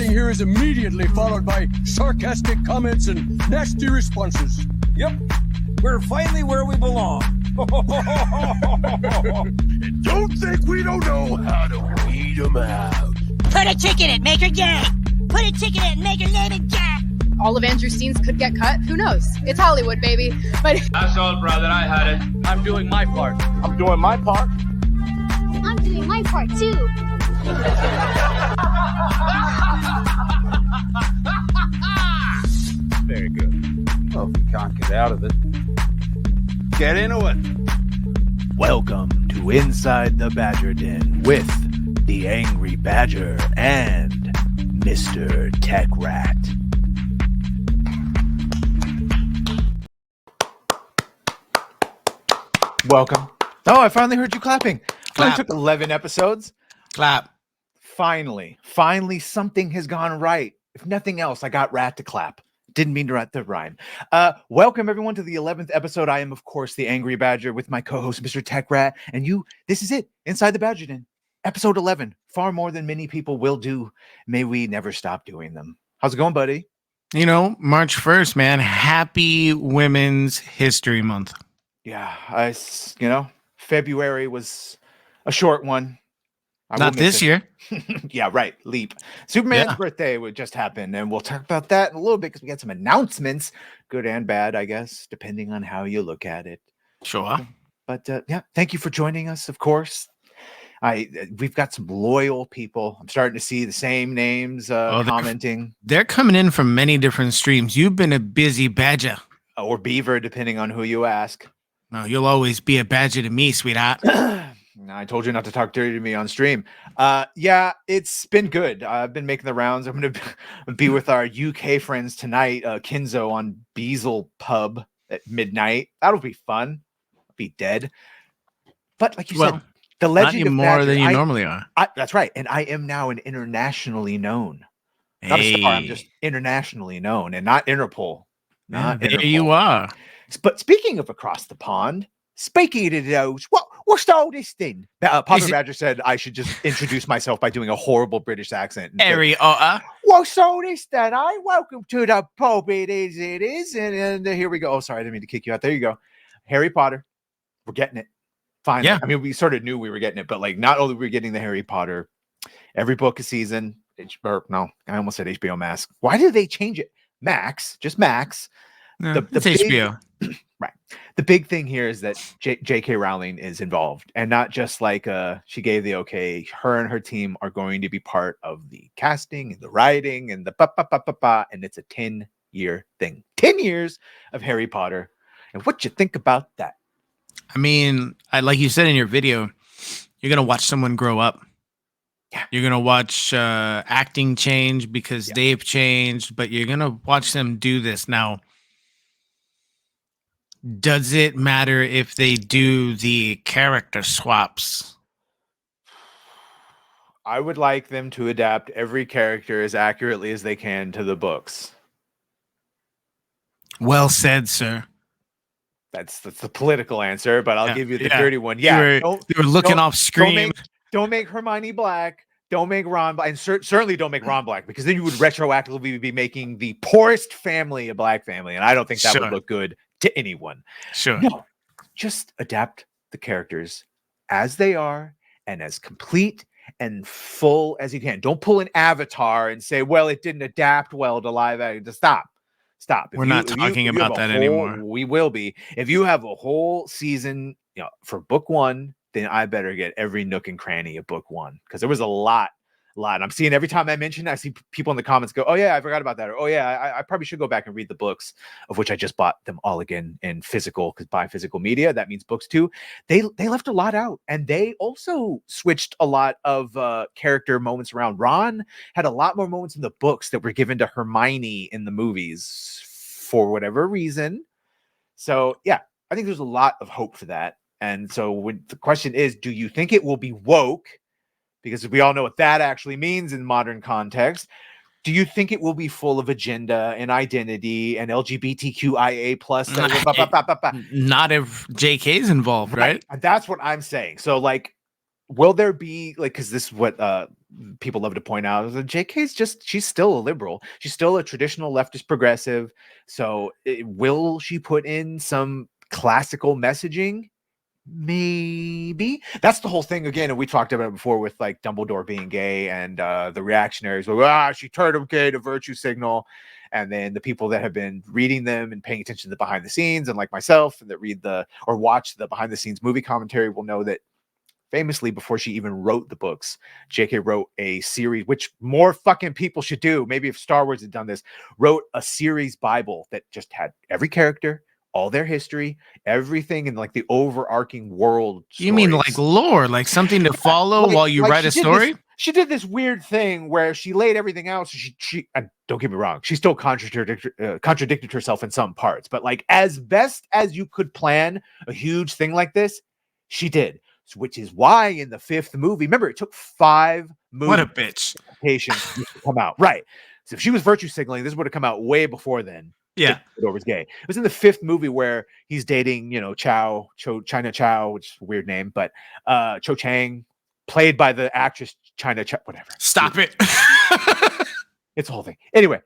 Everything here is immediately followed by sarcastic comments and nasty responses. Yep, we're finally where we belong. And don't think we don't know how to weed them out. Put a tick in it, make her gay. Put a tick in it and make her name it gay. All of Andrew's scenes could get cut. Who knows? It's Hollywood, baby. But That's all, brother. I had it. I'm doing my part. I'm doing my part. I'm doing my part too. Very good. Well, if you can't get out of it, get into it. Welcome to Inside the Badger Den with the Angry Badger and Mr.TechRat. Welcome. Oh, I finally heard you clapping. Clap. It took 11 episodes. Clap. Finally, something has gone right. If nothing else, I got Rat to clap. Didn't mean to write the rhyme. Welcome, everyone, to the 11th episode. I am, of course, the Angry Badger with my co-host, Mr.TechRat. And this is it, Inside the Badger Den. Episode 11. Far more than many people will do. May we never stop doing them. How's it going, buddy? You know, March 1st, man. Happy Women's History Month. Yeah, February was a short one. Not this year. Yeah, right. Leap. Superman's birthday would just happen, and we'll talk about that in a little bit because we got some announcements, good and bad, I guess, depending on how you look at it. Sure. But thank you for joining us, of course. We've got some loyal people. I'm starting to see the same names commenting. They're coming in from many different streams. You've been a busy badger. Or beaver, depending on who you ask. No, you'll always be a badger to me, sweetheart. I told you not to talk dirty to me on stream. Yeah, it's been good. I've been making the rounds. I'm going to be with our UK friends tonight, Kinzo on Beazle Pub at midnight. That'll be fun. I'll be dead. But like you said, the legend of more Badger, than you normally are. That's right. And I am now an internationally known. Not a star, I'm just internationally known and not Interpol. There you are. But speaking of across the pond, speaking of those, what's all this thing? Papa Badger said I should just introduce myself by doing a horrible British accent. What's all this then? Welcome to the pub. It is. And here we go. Oh, sorry, I didn't mean to kick you out. There you go. Harry Potter. We're getting it. Finally. Yeah. I mean, we sort of knew we were getting it, but like not only were we getting the Harry Potter, every book a season. No, I almost said HBO Max. Why did they change it? Max, just Max. No, it's HBO. Right. The big thing here is that J.K. Rowling is involved, and not just like she gave the okay. Her and her team are going to be part of the casting and the writing and the and it's a 10-year thing. 10 years of Harry Potter. And what you think about that? I mean, like you said in your video, you're gonna watch someone grow up. Yeah. You're gonna watch acting change because they've changed, but you're gonna watch them do this now. Does it matter if they do the character swaps? I would like them to adapt every character as accurately as they can to the books. Well said, sir. That's the political answer, but I'll give you the dirty one. Yeah, you were looking off screen. Don't make Hermione black. Don't make Ron black, and certainly don't make Ron black, because then you would retroactively be making the poorest family a black family, and I don't think that would look good to anyone. Sure. No, just adapt the characters as they are and as complete and full as you can. Don't pull an Avatar and say, well, it didn't adapt well to live action. Stop. We're not talking about that anymore. We will be. If you have a whole season, for book one, then I better get every nook and cranny of book one, because there was a lot. I'm seeing every time I mention it, I see people in the comments go, oh yeah, I forgot about that. Or, oh yeah, I probably should go back and read the books, of which I just bought them all again in physical, because buy physical media, that means books too. They left a lot out, and they also switched a lot of character moments around. Ron had a lot more moments in the books that were given to Hermione in the movies for whatever reason. So yeah, I think there's a lot of hope for that. And so the question is, do you think it will be woke? Because we all know what that actually means in modern context. Do you think it will be full of agenda and identity and LGBTQIA plus? Not if JK's involved, right? And that's what I'm saying. So like, will there be like, because this is what people love to point out is that JK's she's still a liberal. She's still a traditional leftist progressive. So will she put in some classical messaging? Maybe. That's the whole thing again, and we talked about it before with like Dumbledore being gay and the reactionaries were she turned him gay to virtue signal, and then the people that have been reading them and paying attention to the behind the scenes, and like myself, and that read or watch the behind the scenes movie commentary will know that famously before she even wrote the books, JK wrote a series, which more fucking people should do. Maybe if Star Wars had done this, wrote a series Bible that just had every character, all their history, everything in like the overarching world stories. You mean like lore, like something to follow while you write a story? She did this weird thing where she laid everything out. So she don't get me wrong, she still contradicted herself in some parts, but like as best as you could plan a huge thing like this, she did. Which is why in the 5th movie, remember, it took 5 movies. What a bitch. To come out. Right. So if she was virtue signaling, this would have come out way before then. Yeah. Dumbledore was gay. It was in the 5th movie where he's dating, China Chow, which is a weird name, but Cho Chang, played by the actress China Chow, whatever. Stop it. It's a whole thing. Anyway,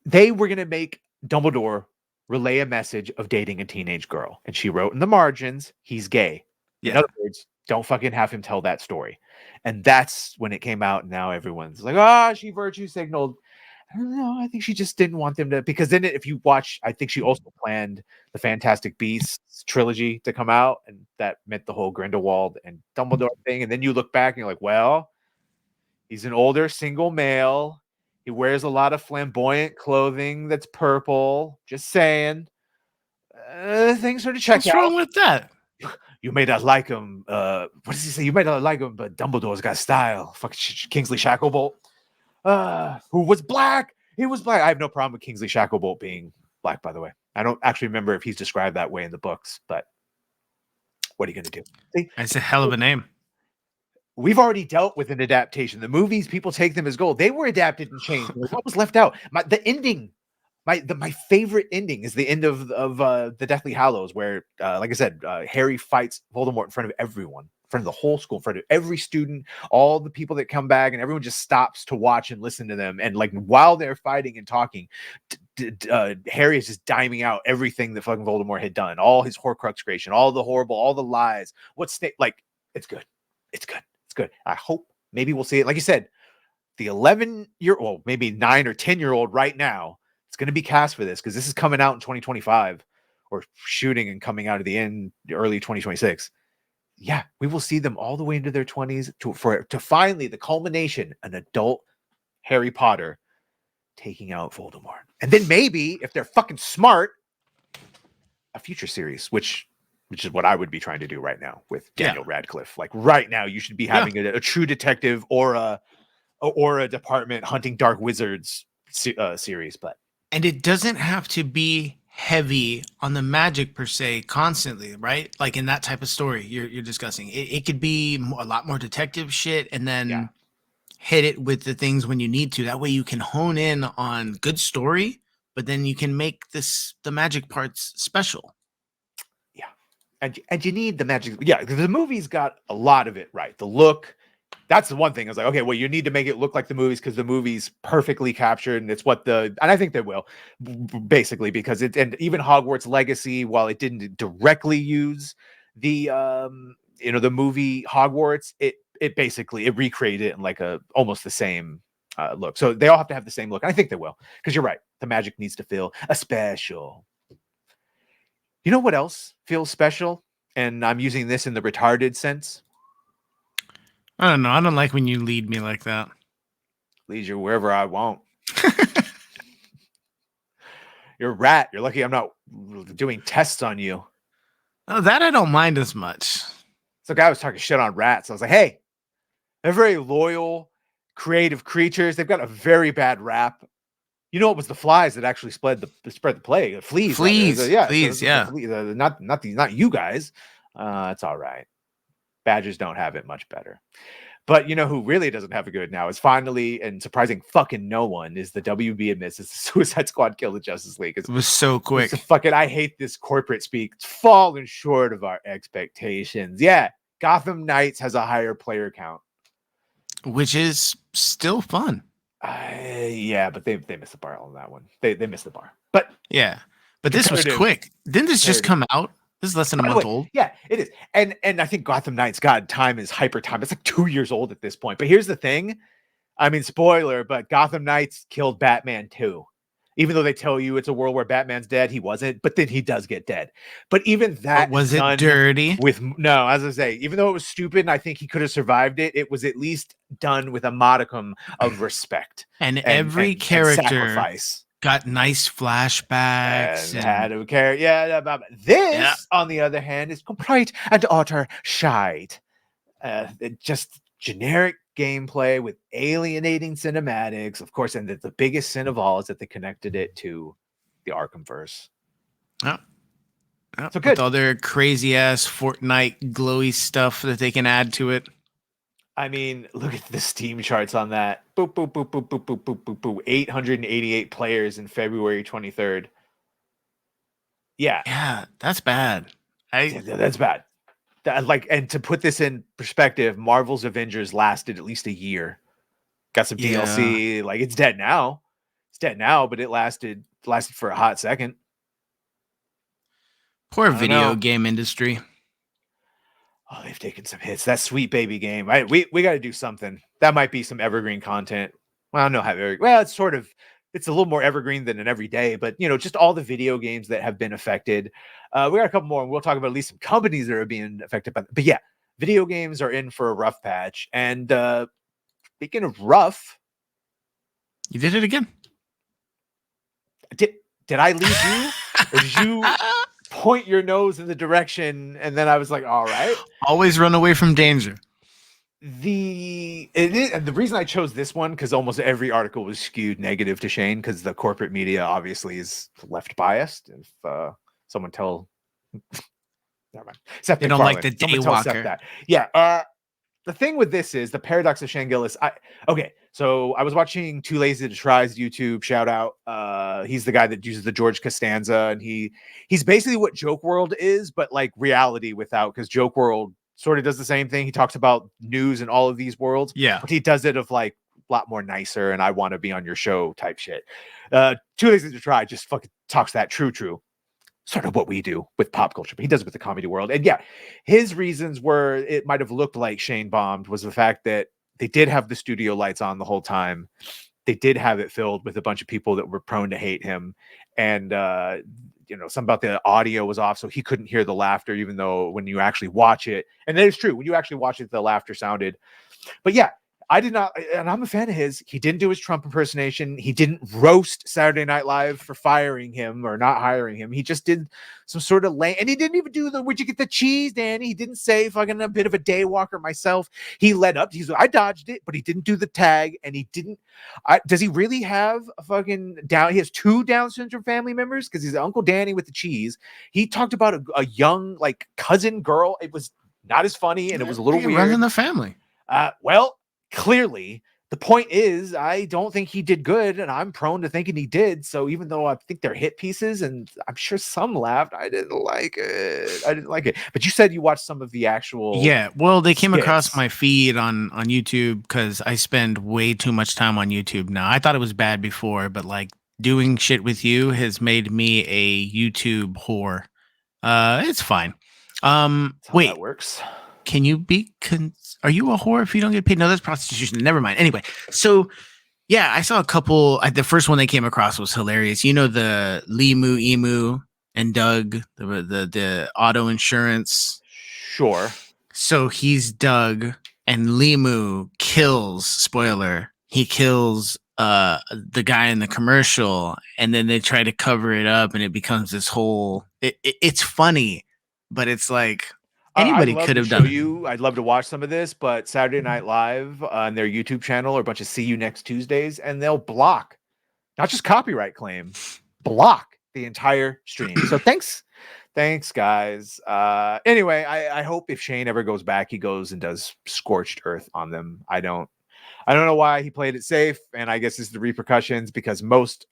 they were going to make Dumbledore relay a message of dating a teenage girl. And she wrote in the margins, he's gay. Yeah. In other words, don't fucking have him tell that story. And that's when it came out. And now everyone's like, she virtue signaled. I don't know. I think she just didn't want them to, because then if you watch, I think she also planned the Fantastic Beasts trilogy to come out. And that meant the whole Grindelwald and Dumbledore thing. And then you look back and you're like, well, he's an older single male. He wears a lot of flamboyant clothing that's purple. Just saying. Things are to check out. What's wrong with that? You may not like him. What does he say? You may not like him, but Dumbledore's got style. Fucking Kingsley Shacklebolt. Who was black. He was black. I have no problem with Kingsley Shacklebolt being black, by the way. I don't actually remember if he's described that way in the books, but what are you going to do? See? It's a hell of a name. We've already dealt with an adaptation. The movies, people take them as gold. They were adapted and changed. What was left out? The ending, my favorite ending is the end of the Deathly Hallows, where, like I said, Harry fights Voldemort in front of everyone, in front of the whole school, in front of every student, all the people that come back, and everyone just stops to watch and listen to them. And like while they're fighting and talking, Harry is just diming out everything that fucking Voldemort had done, all his Horcrux creation, all the horrible, all the lies. It's good. It's good. Good. I hope maybe we'll see it. Like you said, the 11-year-old, maybe 9 or 10-year-old right now, it's going to be cast for this because this is coming out in 2025 or shooting and coming out at the end, early 2026. Yeah, we will see them all the way into their 20s to finally the culmination, an adult Harry Potter taking out Voldemort. And then maybe, if they're fucking smart, a future series, which is what I would be trying to do right now with Daniel Radcliffe. Like right now, you should be having a true detective or a department hunting dark wizards series. And it doesn't have to be heavy on the magic per se constantly, right? Like in that type of story you're discussing. It could be a lot more detective shit, and then hit it with the things when you need to. That way you can hone in on good story, but then you can make the magic parts special. And you need the magic. Yeah, because the movie's got a lot of it right. The look, that's the one thing. I was like, okay, well, you need to make it look like the movies because the movie's perfectly captured, and it's and I think they will, basically, because and even Hogwarts Legacy, while it didn't directly use the the movie Hogwarts, it basically recreated it in like almost the same look. So they all have to have the same look. And I think they will, because you're right. The magic needs to feel special. You know what else feels special? And I'm using this in the retarded sense. I don't know. I don't like when you lead me like that. Lead you wherever I want. You're a rat. You're lucky I'm not doing tests on you. Oh, that I don't mind as much. So guy was talking shit on rats. I was like, hey, they're very loyal, creative creatures. They've got a very bad rap. You know, it was the flies that actually spread the plague. Fleas. Fleas. Not you guys. It's all right. Badgers don't have it much better. But you know who really doesn't have it good now is finally, and surprising fucking no one, is the WB admits it's the Suicide Squad killed the Justice League. It was so quick. I hate this corporate speak. It's fallen short of our expectations. Yeah, Gotham Knights has a higher player count. which is still fun. Yeah, but they missed the bar on that one. They missed the bar. But Yeah, but this was competitive- quick. Didn't this just competitive. come out? This is less than a By the month way, old. yeah, it is. And I think Gotham Knights, God, time is hyper time. It's like 2 years old at this point. But here's the thing. I mean, spoiler, but Gotham Knights killed Batman too. Even though they tell you it's a world where Batman's dead, he wasn't. But then he does get dead. But even that But was it done dirty? with no, as I say, even though it was stupid and I think he could have survived it, it was at least done with a modicum of respect And every and character sacrifice. got nice flashbacks. And had to care. Yeah, this, Yeah. on the other hand, is complete and utter shite. Just generic gameplay with alienating cinematics, of course. And the biggest sin of all is that they connected it to the Arkhamverse. Yeah. So good. With all their crazy ass Fortnite glowy stuff that they can add to it. I mean, look at the Steam charts on that. Boop, boop, boop, boop, boop, boop, boop, boop, boop. 888 players in February 23rd. Yeah. Yeah, that's bad. That's bad. And to put this in perspective, Marvel's Avengers lasted at least a year. Got some DLC. Like, it's dead now. It's dead now, but it lasted for a hot second. Poor I don't video know. game industry. Oh, they've taken some hits. That Sweet Baby game. We got to do something. That might be some evergreen content. Well, I don't know how well, it's a little more evergreen than an everyday, but just all the video games that have been affected. We got a couple more, and we'll talk about at least some companies that are being affected by. But yeah, video games are in for a rough patch. And speaking of rough, You did it again. did I lead you, or did you point your nose in the direction, and then I was like, all right. Always run away from danger. And the reason I chose this one, because almost every article was skewed negative to Shane, because the corporate media obviously is left biased. If someone tell, never mind. Seth They don't like MacFarlane. the Someone tell Seth daywalker. that. Yeah. The thing with this is the paradox of Shane Gillis. So I was watching Too Lazy to Try's YouTube. Shout out. He's the guy that uses the George Costanza, and he's basically what Joke World is, but like reality without, because Joke World sort of does the same thing. He talks about news in all of these worlds. Yeah. But he does it of like a lot more nicer, and I want to be on your show type shit. Too Lazy to Try just fucking talks that true. Sort of what we do with pop culture, but he does it with the comedy world. And yeah, his reasons were it might have looked like Shane bombed was the fact that they did have the studio lights on the whole time. They did have it filled with a bunch of people that were prone to hate him. And, something about the audio was off, so he couldn't hear the laughter, even though when you actually watch it, and that is true, when you actually watch it, the laughter sounded. But yeah, I did not, and I'm a fan of his. He didn't do his Trump impersonation. He didn't roast Saturday Night Live for firing him or not hiring him. He just did some sort of lame, and he didn't even do where'd you get the cheese, Danny? He didn't say fucking a bit of a daywalker myself. He led up. He's like, I dodged it, but he didn't do the tag, and he didn't. Does he really have a fucking down? He has 2 Down syndrome family members because he's Uncle Danny with the cheese. He talked about a young like cousin girl. It was not as funny, and it was a little He weird. runs in the family. Well, clearly, the point is, I don't think he did good, and I'm prone to thinking he did. So even though I think they're hit pieces, and I'm sure some laughed, I didn't like it. But you said you watched some of the actual. Yeah, well, they came across skits. my feed on YouTube because I spend way too much time on YouTube now. I thought it was bad before, but like doing shit with you has made me a YouTube whore. It's fine. That's how Wait, that works. can you be? Are you a whore if you don't get paid? No, that's prostitution. Never mind. Anyway, so yeah, I saw a couple. The first one they came across was hilarious. You know the Limu, Emu, and Doug, the auto insurance. Sure. So he's Doug, and Limu kills. Spoiler: he kills the guy in the commercial, and then they try to cover it up, and it becomes this whole. It's funny, but it's like. Anybody could have done it. I'd love to watch some of this, but Saturday Night Live on their YouTube channel are a bunch of See You Next Tuesdays, and they'll block, not just copyright claim, block the entire stream. So thanks guys. Anyway, I hope if Shane ever goes back, he goes and does Scorched Earth on them. I don't know why he played it safe, and I guess it's the repercussions because most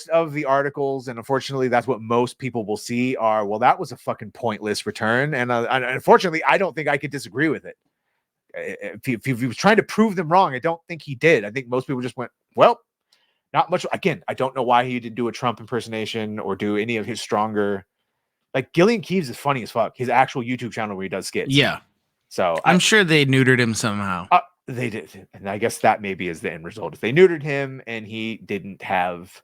of the articles, and unfortunately that's what most people will see, are, well, that was a fucking pointless return, and unfortunately I don't think I could disagree with it. If he was trying to prove them wrong, I don't think he did. I think most people just went, well, not much. Again, I don't know why he didn't do a Trump impersonation or do any of his stronger. Like Gillian Keeves is funny as fuck. His actual YouTube channel where he does skits. Yeah. So I'm sure they neutered him somehow. They did. And I guess that maybe is the end result. If they neutered him and he didn't have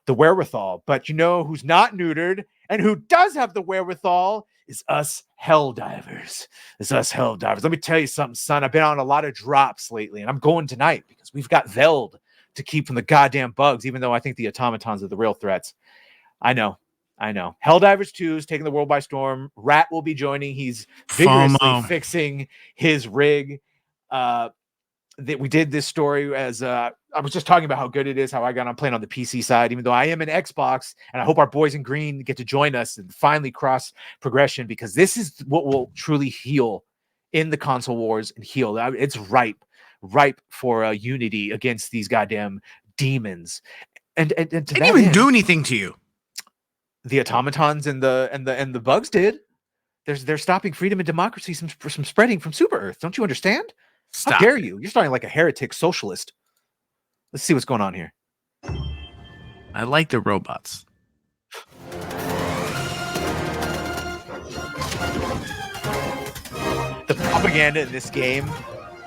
the wherewithal. But you know who's not neutered and who does have the wherewithal is us Helldivers. It's us Helldivers. Let me tell you something, son. I've been on a lot of drops lately, and I'm going tonight because we've got Veld to keep from the goddamn bugs, even though I think the automatons are the real threats. I know. Helldivers 2 is taking the world by storm. Rat will be joining. He's vigorously fixing his rig. That we did this story as I was just talking about how good it is, how I got on playing on the PC side, even though I am an Xbox, and I hope our boys in green get to join us and finally cross progression, because this is what will truly heal in the console wars and heal. It's ripe for unity against these goddamn demons. And to they didn't even do anything to you. The automatons and the bugs did. They're stopping freedom and democracy from spreading from Super Earth. Don't you understand? Stop. How dare you? You're starting like a heretic socialist. Let's see what's going on here. I like the robots. The propaganda in this game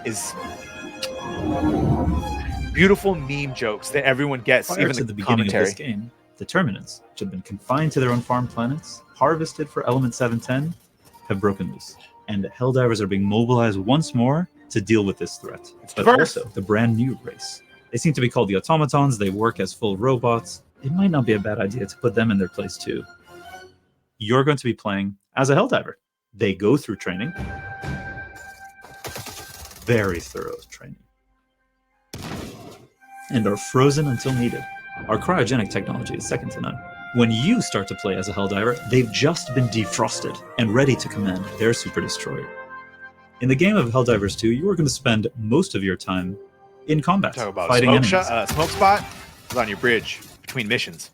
is beautiful meme jokes that everyone gets. Prior even to the beginning commentary. of this game, the Terminants, which have been confined to their own farm planets, harvested for Element 710, have broken loose. And Helldivers are being mobilized once more to deal with this threat. But also the brand new race. They seem to be called the automatons. They work as full robots. It might not be a bad idea to put them in their place too. You're going to be playing as a Helldiver. They go through training. Very thorough training. And are frozen until needed. Our cryogenic technology is second to none. When you start to play as a Helldiver, they've just been defrosted and ready to command their super destroyer. In the game of Helldivers 2, you are going to spend most of your time in combat, Talk about fighting enemies. Smoke spot is on your bridge between missions.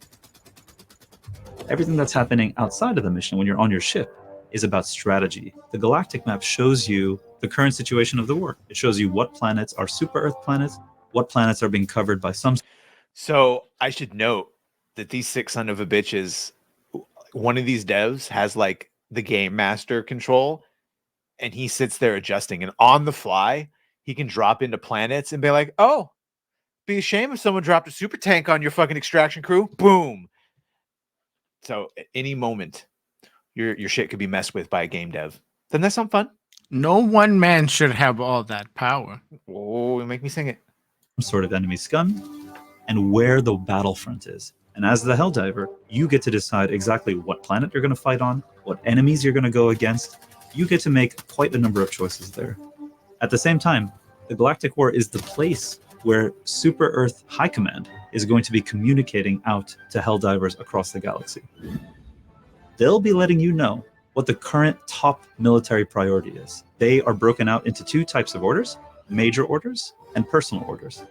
Everything that's happening outside of the mission when you're on your ship is about strategy. The galactic map shows you the current situation of the war. It shows you what planets are super Earth planets, what planets are being covered by some. So I should note that these 6 son of a bitches, one of these devs has like the game master control, and he sits there adjusting, and on the fly, he can drop into planets and be like, oh, be a shame if someone dropped a super tank on your fucking extraction crew. Boom. So at any moment, your shit could be messed with by a game dev. Doesn't that sound fun? No one man should have all that power. Oh, make me sing it. Some sort of enemy scum, and where the battlefront is. And as the Helldiver, you get to decide exactly what planet you're going to fight on, what enemies you're going to go against. You get to make quite a number of choices there. At the same time, the Galactic War is the place where Super Earth High Command is going to be communicating out to Helldivers across the galaxy. They'll be letting you know what the current top military priority is. They are broken out into 2 types of orders, major orders and personal orders.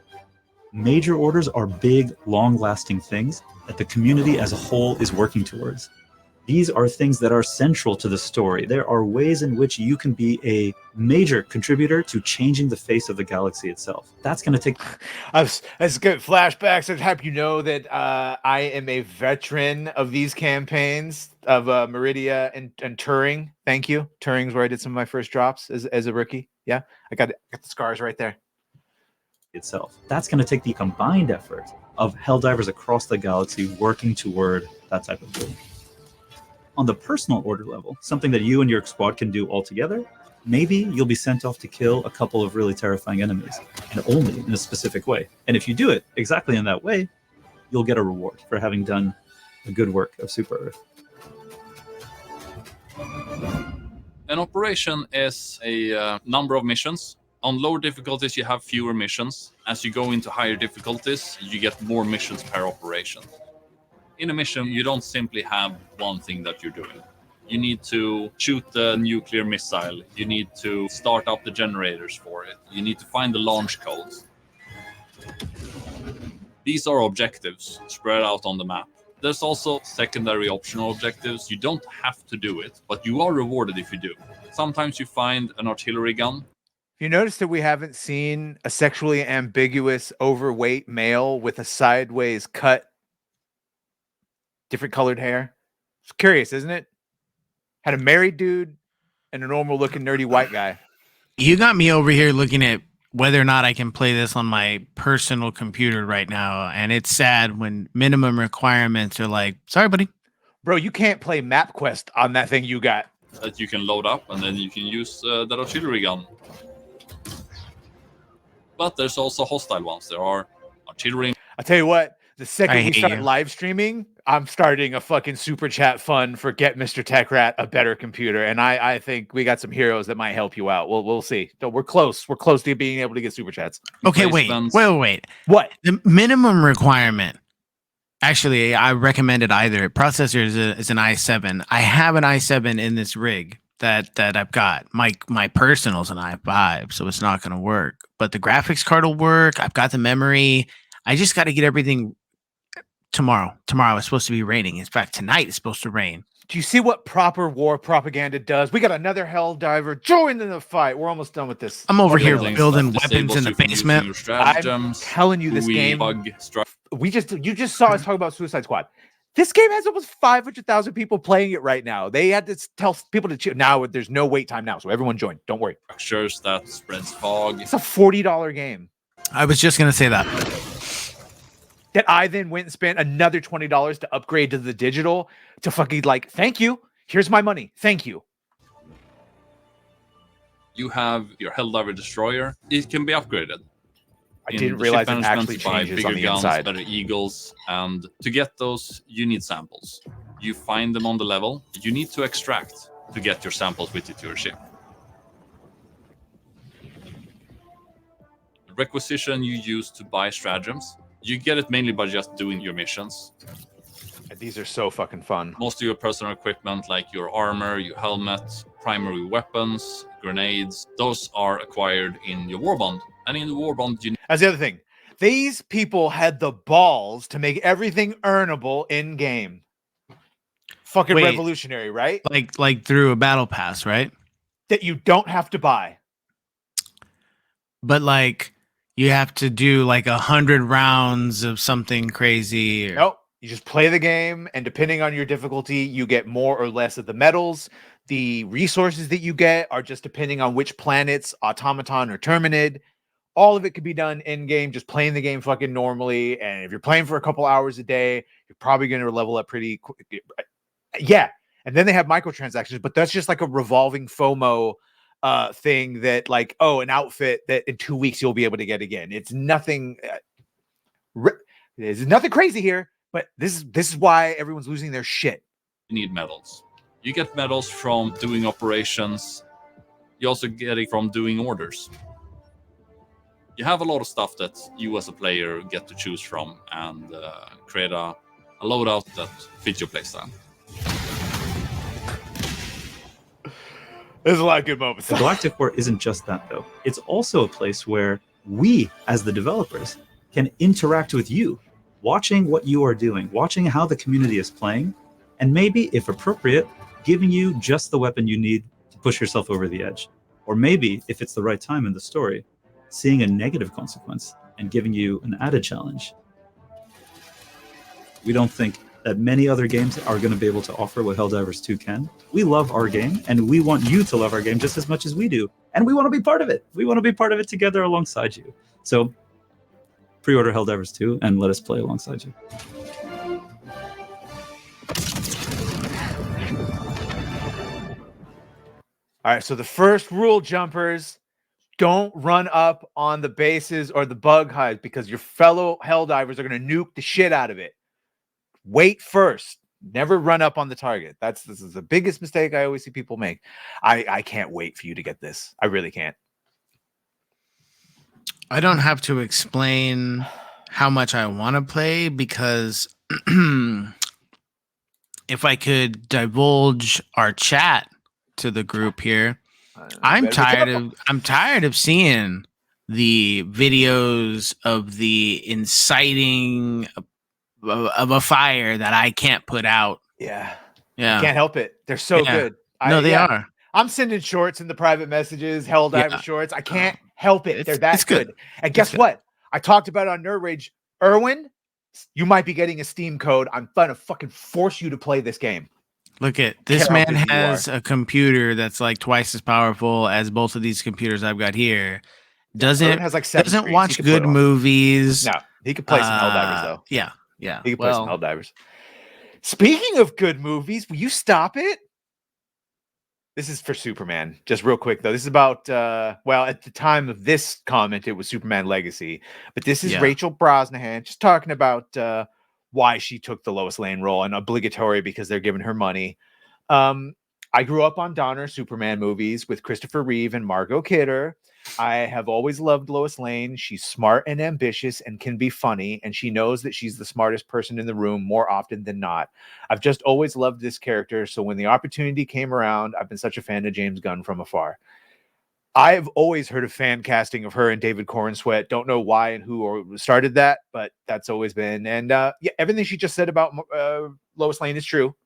Major orders are big, long-lasting things that the community as a whole is working towards. These are things that are central to the story. There are ways in which you can be a major contributor to changing the face of the galaxy itself. That's going to take... That's good flashbacks. I'd have you know that I am a veteran of these campaigns of Meridia and Turing. Thank you. Turing's where I did some of my first drops as a rookie. Yeah, I got the scars right there. Itself. That's going to take the combined effort of Helldivers across the galaxy working toward that type of goal. On the personal order level, something that you and your squad can do all together, maybe you'll be sent off to kill a couple of really terrifying enemies, and only in a specific way. And if you do it exactly in that way, you'll get a reward for having done the good work of Super Earth. An operation is a number of missions. On lower difficulties, you have fewer missions. As you go into higher difficulties, you get more missions per operation. In a mission, you don't simply have one thing that you're doing. You need to shoot the nuclear missile. You need to start up the generators for it. You need to find the launch codes. These are objectives spread out on the map. There's also secondary optional objectives. You don't have to do it, but you are rewarded if you do. Sometimes you find an artillery gun. You notice that we haven't seen a sexually ambiguous, overweight male with a sideways cut, different colored hair? It's curious, isn't it? Had a married dude and a normal looking nerdy white guy. You got me over here looking at whether or not I can play this on my personal computer right now, and it's sad when minimum requirements are like, sorry, buddy. Bro, you can't play MapQuest on that thing you got. That you can load up, and then you can use that artillery gun. But there's also hostile ones. There are artillery. I'll tell you what, the I second we hate start you. live streaming, I'm starting a fucking super chat fund for Get Mr.TechRat a better computer. And I think we got some heroes that might help you out. We'll see. We're close. We're close to being able to get super chats. Okay, wait. What? The minimum requirement. Actually, I recommended either. Processor is an i7. I have an i7 in this rig that I've got. My personal's an i5, so it's not going to work. But the graphics card will work. I've got the memory. I just got to get everything tomorrow. Tomorrow it's supposed to be raining. In fact, tonight it's supposed to rain. Do you see what proper war propaganda does? We got another Helldiver joined in the fight. We're almost done with this. I'm over here Things building that weapons in the disables you from using basement. your stratagems, telling you, this GUI, game- bug, You just saw us talk about Suicide Squad. This game has almost 500,000 people playing it right now. They had to tell people to now. There's no wait time now, so everyone join. Don't worry. structures that spreads fog. It's a $40 game I was just going to say that. that I then went and spent another $20 to upgrade to the digital to fucking like, thank you. Here's my money. Thank you. You have your Helldiver Destroyer. It can be upgraded. I In didn't the realize ship it management, actually to buy changes bigger on the guns, inside. better eagles, and to get those, you need samples. You find them on the level. You need to extract to get your samples with you to your ship. The requisition you use to buy stratagems, you get it mainly by just doing your missions. These are so fucking fun. Most of your personal equipment, like your armor, your helmet, primary weapons, grenades, those are acquired in your warbond. And in the warbond, you That's the other thing. These people had the balls to make everything earnable in game. Fucking Wait. revolutionary, right? Like through a battle pass, right? That you don't have to buy. But like you have to do like 100 rounds of something crazy. Nope. You just play the game, and depending on your difficulty, you get more or less of the medals. The resources that you get are just depending on which planets, automaton, or terminid. All of it could be done in game, just playing the game fucking normally. And if you're playing for a couple hours a day, you're probably going to level up pretty quick. Yeah. And then they have microtransactions, but that's just like a revolving FOMO thing that like, oh, an outfit that in 2 weeks you'll be able to get again. It's nothing. There's nothing crazy here, but this is why everyone's losing their shit. need medals. You get medals from doing operations. You also get it from doing orders. You have a lot of stuff that you as a player get to choose from and create a loadout that fits your playstyle. There's a lot of good moments. The Galactic War isn't just that, though. It's also a place where we, as the developers, can interact with you, watching what you are doing, watching how the community is playing, and maybe, if appropriate, giving you just the weapon you need to push yourself over the edge. Or maybe, if it's the right time in the story, seeing a negative consequence and giving you an added challenge. We don't think that many other games are going to be able to offer what Helldivers 2 can. We love our game, and we want you to love our game just as much as we do. And we want to be part of it. We want to be part of it together alongside you. So pre-order Helldivers 2 and let us play alongside you. All right, so the first rule, jumpers, don't run up on the bases or the bug hives because your fellow Helldivers are going to nuke the shit out of it. Wait first. Never run up on the target. This is the biggest mistake I always see people make. I can't wait for you to get this. I really can't. I don't have to explain how much I want to play because if I could divulge our chat to the group here, I'm tired of seeing the videos of the inciting of a fire that I can't put out. Yeah. Yeah. Can't help it. They're so good. No, they are. I'm sending shorts in the private messages, Helldiver Yeah. shorts. I can't help it. They're that it's good. And guess what? I talked about it on Nerd Rage. Erwin, you might be getting a Steam code. I'm gonna fucking force you to play this game. Look at this Care how man busy you has a computer that's like twice as powerful as both of these computers I've got here. Erwin Doesn't has like 7 doesn't screens. He watch can play good it all. movies. No, he could play some Helldivers though. Yeah. He could play some Helldivers. Speaking of good movies, will you stop it? This is for Superman. Just real quick though. This is about well, at the time of this comment, it was Superman Legacy, but this is Rachel Brosnahan just talking about why she took the Lois Lane role, and obligatory because they're giving her money. I grew up on Donner Superman movies with Christopher Reeve and Margot Kidder. I have always loved Lois Lane. She's smart and ambitious and can be funny, and she knows that she's the smartest person in the room more often than not. I've just always loved this character, so when the opportunity came around, I've been such a fan of James Gunn from afar. I've always heard of fan casting of her and David Corenswet. Don't know why and who started that, but that's always been. And yeah, everything she just said about Lois Lane is true.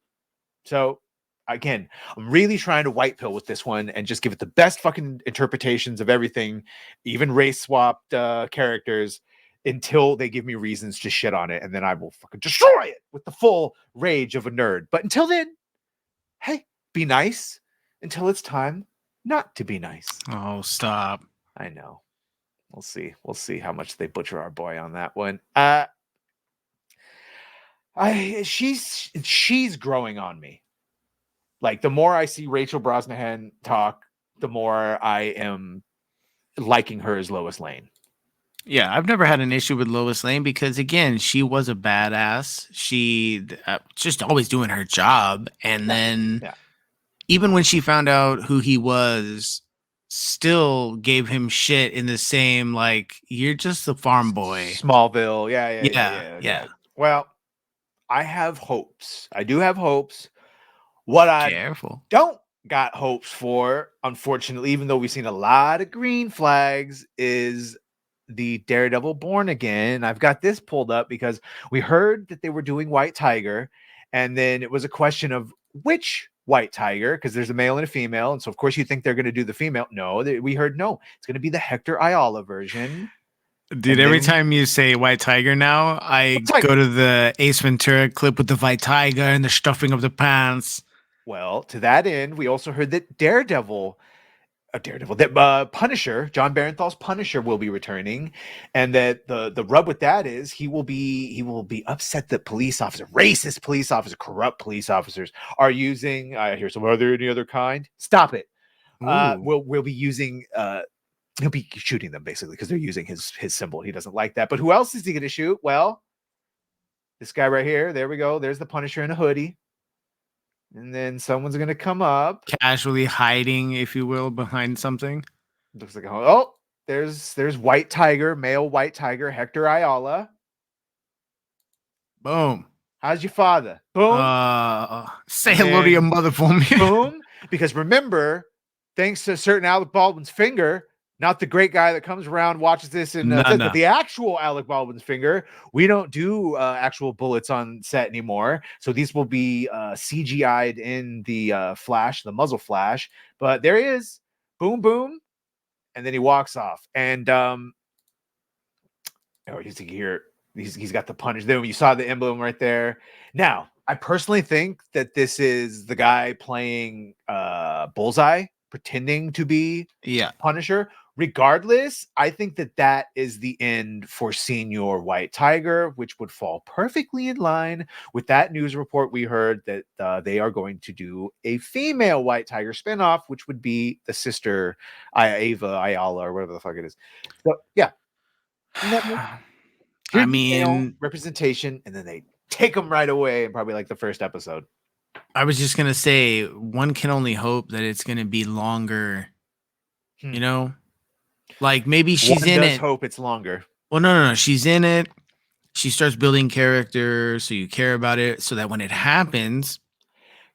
So again, I'm really trying to white pill with this one and just give it the best fucking interpretations of everything, even race swapped characters, until they give me reasons to shit on it, and then I will fucking destroy it with the full rage of a nerd. But until then, hey, be nice until it's time not to be nice. Oh, stop. I know. We'll see. We'll see how much they butcher our boy on that one. She's growing on me. Like, the more I see Rachel Brosnahan talk, the more I am liking her as Lois Lane. Yeah, I've never had an issue with Lois Lane because, again, she was a badass. She just always doing her job. And then even when she found out who he was, still gave him shit in the same, like, you're just a farm boy. Smallville. Yeah. Well, I have hopes. I do have hopes. What I don't got hopes for, unfortunately, even though we've seen a lot of green flags, is the Daredevil Born Again. I've got this pulled up because we heard that they were doing White Tiger, and then it was a question of which White Tiger, because there's a male and a female, and so of course you think they're going to do the female. No, we heard no, it's going to be the Hector Ayala version. Dude, every time you say White Tiger now, I go to the Ace Ventura clip with the White Tiger and the stuffing of the pants. Well, to that end, we also heard that Punisher, John Barenthal's Punisher, will be returning, and that the rub with that is he will be upset that racist police officers, corrupt police officers are using. Here's some. Are there any other kind? Stop it. We'll be using. He'll be shooting them basically because they're using his symbol. He doesn't like that. But who else is he going to shoot? Well, this guy right here. There we go. There's the Punisher in a hoodie. And then someone's going to come up. Casually hiding, if you will, behind something. Looks like, there's White Tiger, male White Tiger, Hector Ayala. Boom. How's your father? Boom. Say hello to your mother for me. Boom. Because remember, thanks to a certain Alec Baldwin's finger, not the great guy that comes around, watches this, and but the actual Alec Baldwin's finger. We don't do actual bullets on set anymore, so these will be CGI'd in the flash, the muzzle flash. But there he is, boom, boom, and then he walks off. And he's got the punch. Then you saw the emblem right there. Now, I personally think that this is the guy playing Bullseye, pretending to be Punisher. Regardless, I think that is the end for Senior White Tiger, which would fall perfectly in line with that news report we heard that they are going to do a female White Tiger spinoff, which would be the sister Ava Ayala or whatever the fuck it is. So yeah, I mean, representation, and then they take them right away in probably like the first episode. I was just gonna say, one can only hope that it's gonna be longer. You know, like maybe she's in it. Hope it's longer. Well, no. She's in it. She starts building character, so you care about it, so that when it happens.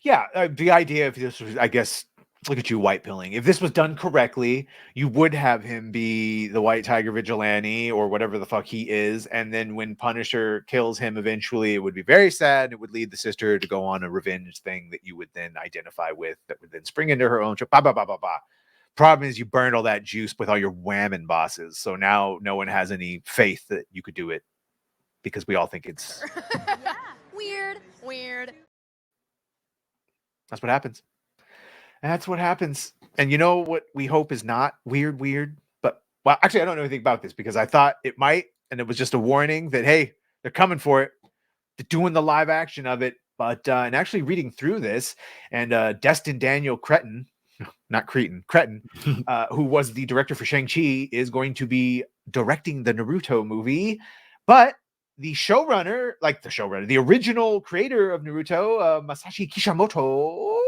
Yeah, the idea of this was, I guess, Look at you white pilling. If this was done correctly, you would have him be the white tiger vigilante or whatever the fuck he is. And then when Punisher kills him eventually, it would be very sad. It would lead the sister to go on a revenge thing that you would then identify with, that would then spring into her own trip. Bah, bah, bah, bah, bah. Problem is you burned all that juice with all your whammon bosses. So now no one has any faith that you could do it because we all think it's... Weird. That's what happens. That's what happens. And you know what we hope is not weird, but well, actually, I don't know anything about this because I thought it might, and it was just a warning that, hey, they're coming for it. They're doing the live action of it. But and actually reading through this, and Destin Daniel Cretton, who was the director for Shang-Chi, is going to be directing the Naruto movie. But the the original creator of Naruto, Masashi Kishimoto,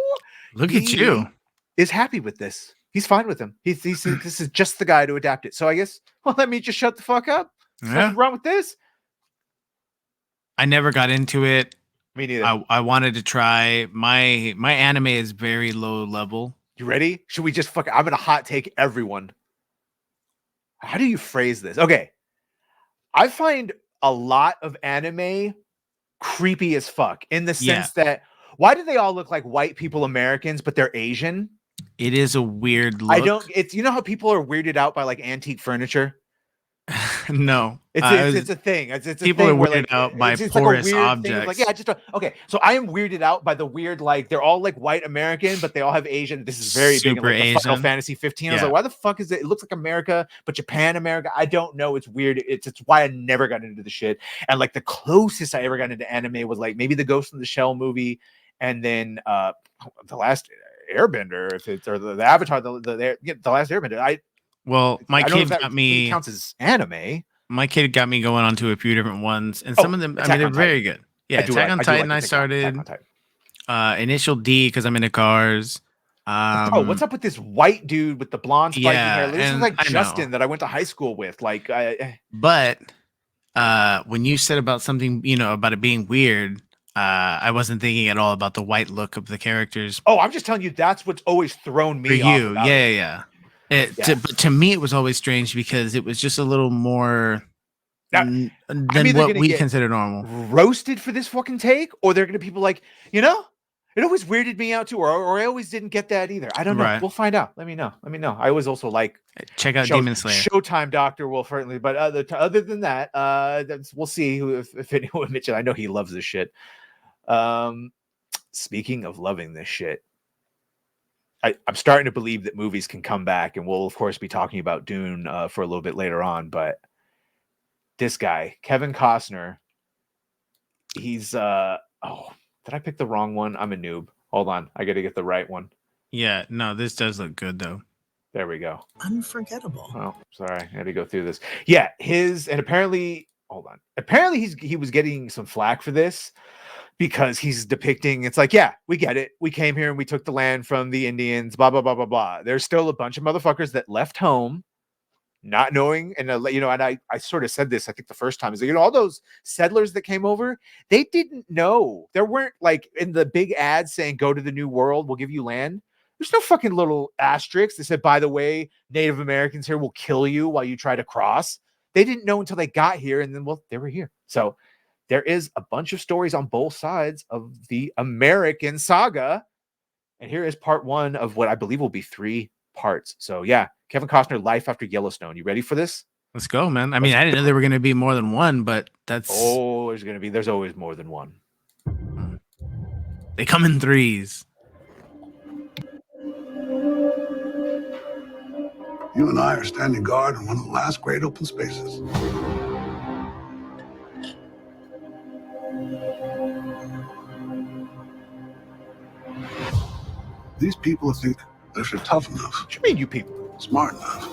Look at you. Is happy with this. He's fine with him. He thinks this is just the guy to adapt it. So I guess, well, let me just shut the fuck up. Yeah. Nothing wrong with this. I never got into it. Me neither. I wanted to try. My anime is very low level. You ready? Should we just I'm gonna hot take everyone. How do you phrase this? Okay. I find a lot of anime creepy as fuck in the sense that why do they all look like white people Americans, but they're Asian? It is a weird look. It's, you know how people are weirded out by like antique furniture? No, it's a thing. It's people a thing are weirded out by porous objects. Okay. So I am weirded out by the weird, like they're all like white American, but they all have Asian. This is very Super big in like Final Asian. Fantasy 15. I was like, why the fuck is it? It looks like America, but Japan America. I don't know. It's weird. It's why I never got into the shit. And like the closest I ever got into anime was like maybe the Ghost in the Shell movie, and then the Last Airbender, if it's or the Avatar, the Last Airbender. My kid got me counts as anime. My kid got me going on to a few different ones, and some of them, I mean, they're very good. Yeah, Attack on Titan. I started Initial D because I'm into cars. Bro, what's up with this white dude with the blonde spiky hair? This is like Justin that I went to high school with. Like, but when you said about something, about it being weird, I wasn't thinking at all about the white look of the characters. Oh, I'm just telling you, that's what's always thrown me for you. Yeah. But to me, it was always strange because it was just a little more than what we consider normal. Roasted for this fucking take, or they're gonna people like, it always weirded me out too, or I always didn't get that either. I don't know. Right. We'll find out. Let me know. I was also like, check out Demon Slayer. Showtime Doctor will certainly, but other than that, we'll see if anyone mentioned. I know he loves this shit. Speaking of loving this shit, I'm starting to believe that movies can come back, and we'll of course be talking about Dune for a little bit later on. But this guy, Kevin Costner, he's did I pick the wrong one? I'm a noob. Hold on, I got to get the right one. Yeah, no, this does look good though. There we go. Unforgettable. Oh, sorry, I had to go through this. Yeah, apparently, hold on. Apparently, he was getting some flack for this. Because he's depicting, it's like, yeah, we get it. We came here and we took the land from the Indians, blah, blah, blah, blah, blah. There's still a bunch of motherfuckers that left home not knowing. And, and I sort of said this, I think the first time, is like, all those settlers that came over, they didn't know. There weren't like in the big ads saying, go to the new world, we'll give you land. There's no fucking little asterisks that said, by the way, Native Americans here will kill you while you try to cross. They didn't know until they got here. And then, well, they were here. So there is a bunch of stories on both sides of the American saga. And here is part one of what I believe will be 3 parts. So yeah, Kevin Costner, Life After Yellowstone. You ready for this? Let's go, man. I mean, I didn't know there were going to be more than one, but that's... Oh, there's always more than one. They come in 3s. You and I are standing guard in one of the last great open spaces. These people think they're tough enough. What do you mean, you people? Smart enough.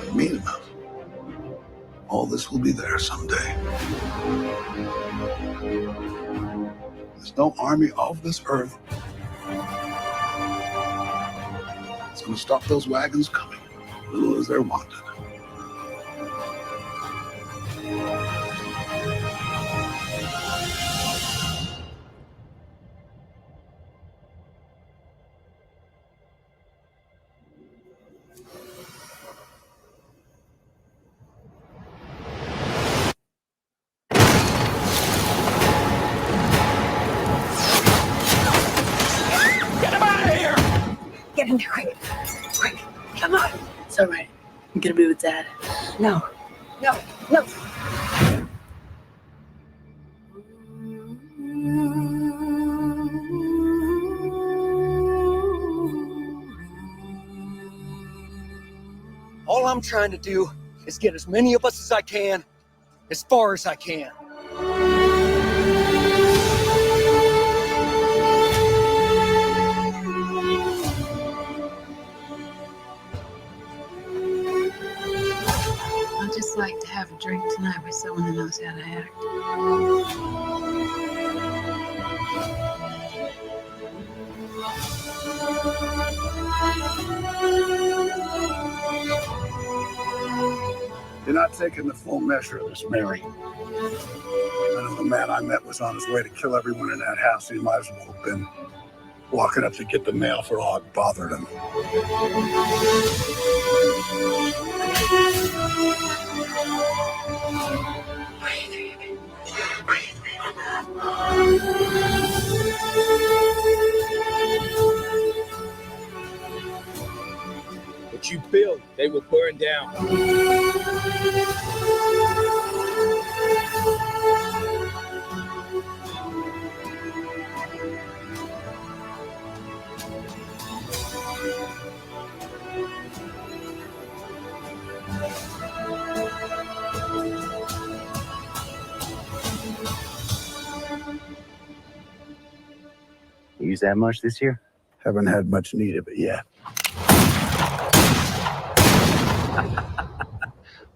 And mean enough. All this will be there someday. There's no army of this earth that's going to stop those wagons coming, little as they're wanted. get in there quick. Quick. Come on. It's all right. I'm gonna be with Dad. No. No. No. All I'm trying to do is get as many of us as I can, as far as I can. I'd just like to have a drink tonight with someone who knows how to act. You're not taking the full measure of this, Mary. I know the man I met was on his way to kill everyone in that house. He might as well have been walking up to get the mail for all it bothered him. What you build, they will burn down. You use that much this year? Haven't had much need of it yet.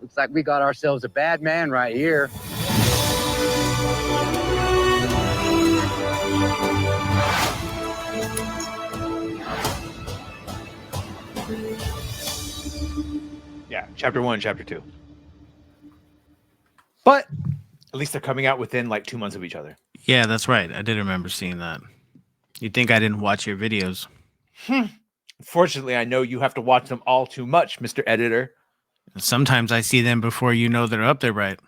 Looks like we got ourselves a bad man right here. Yeah, chapter 1, chapter 2. But at least they're coming out within like 2 months of each other. Yeah, that's right. I did remember seeing that. You'd think I didn't watch your videos. Fortunately, I know you have to watch them all too much, Mr. Editor. Sometimes I see them before you know they're up there, right?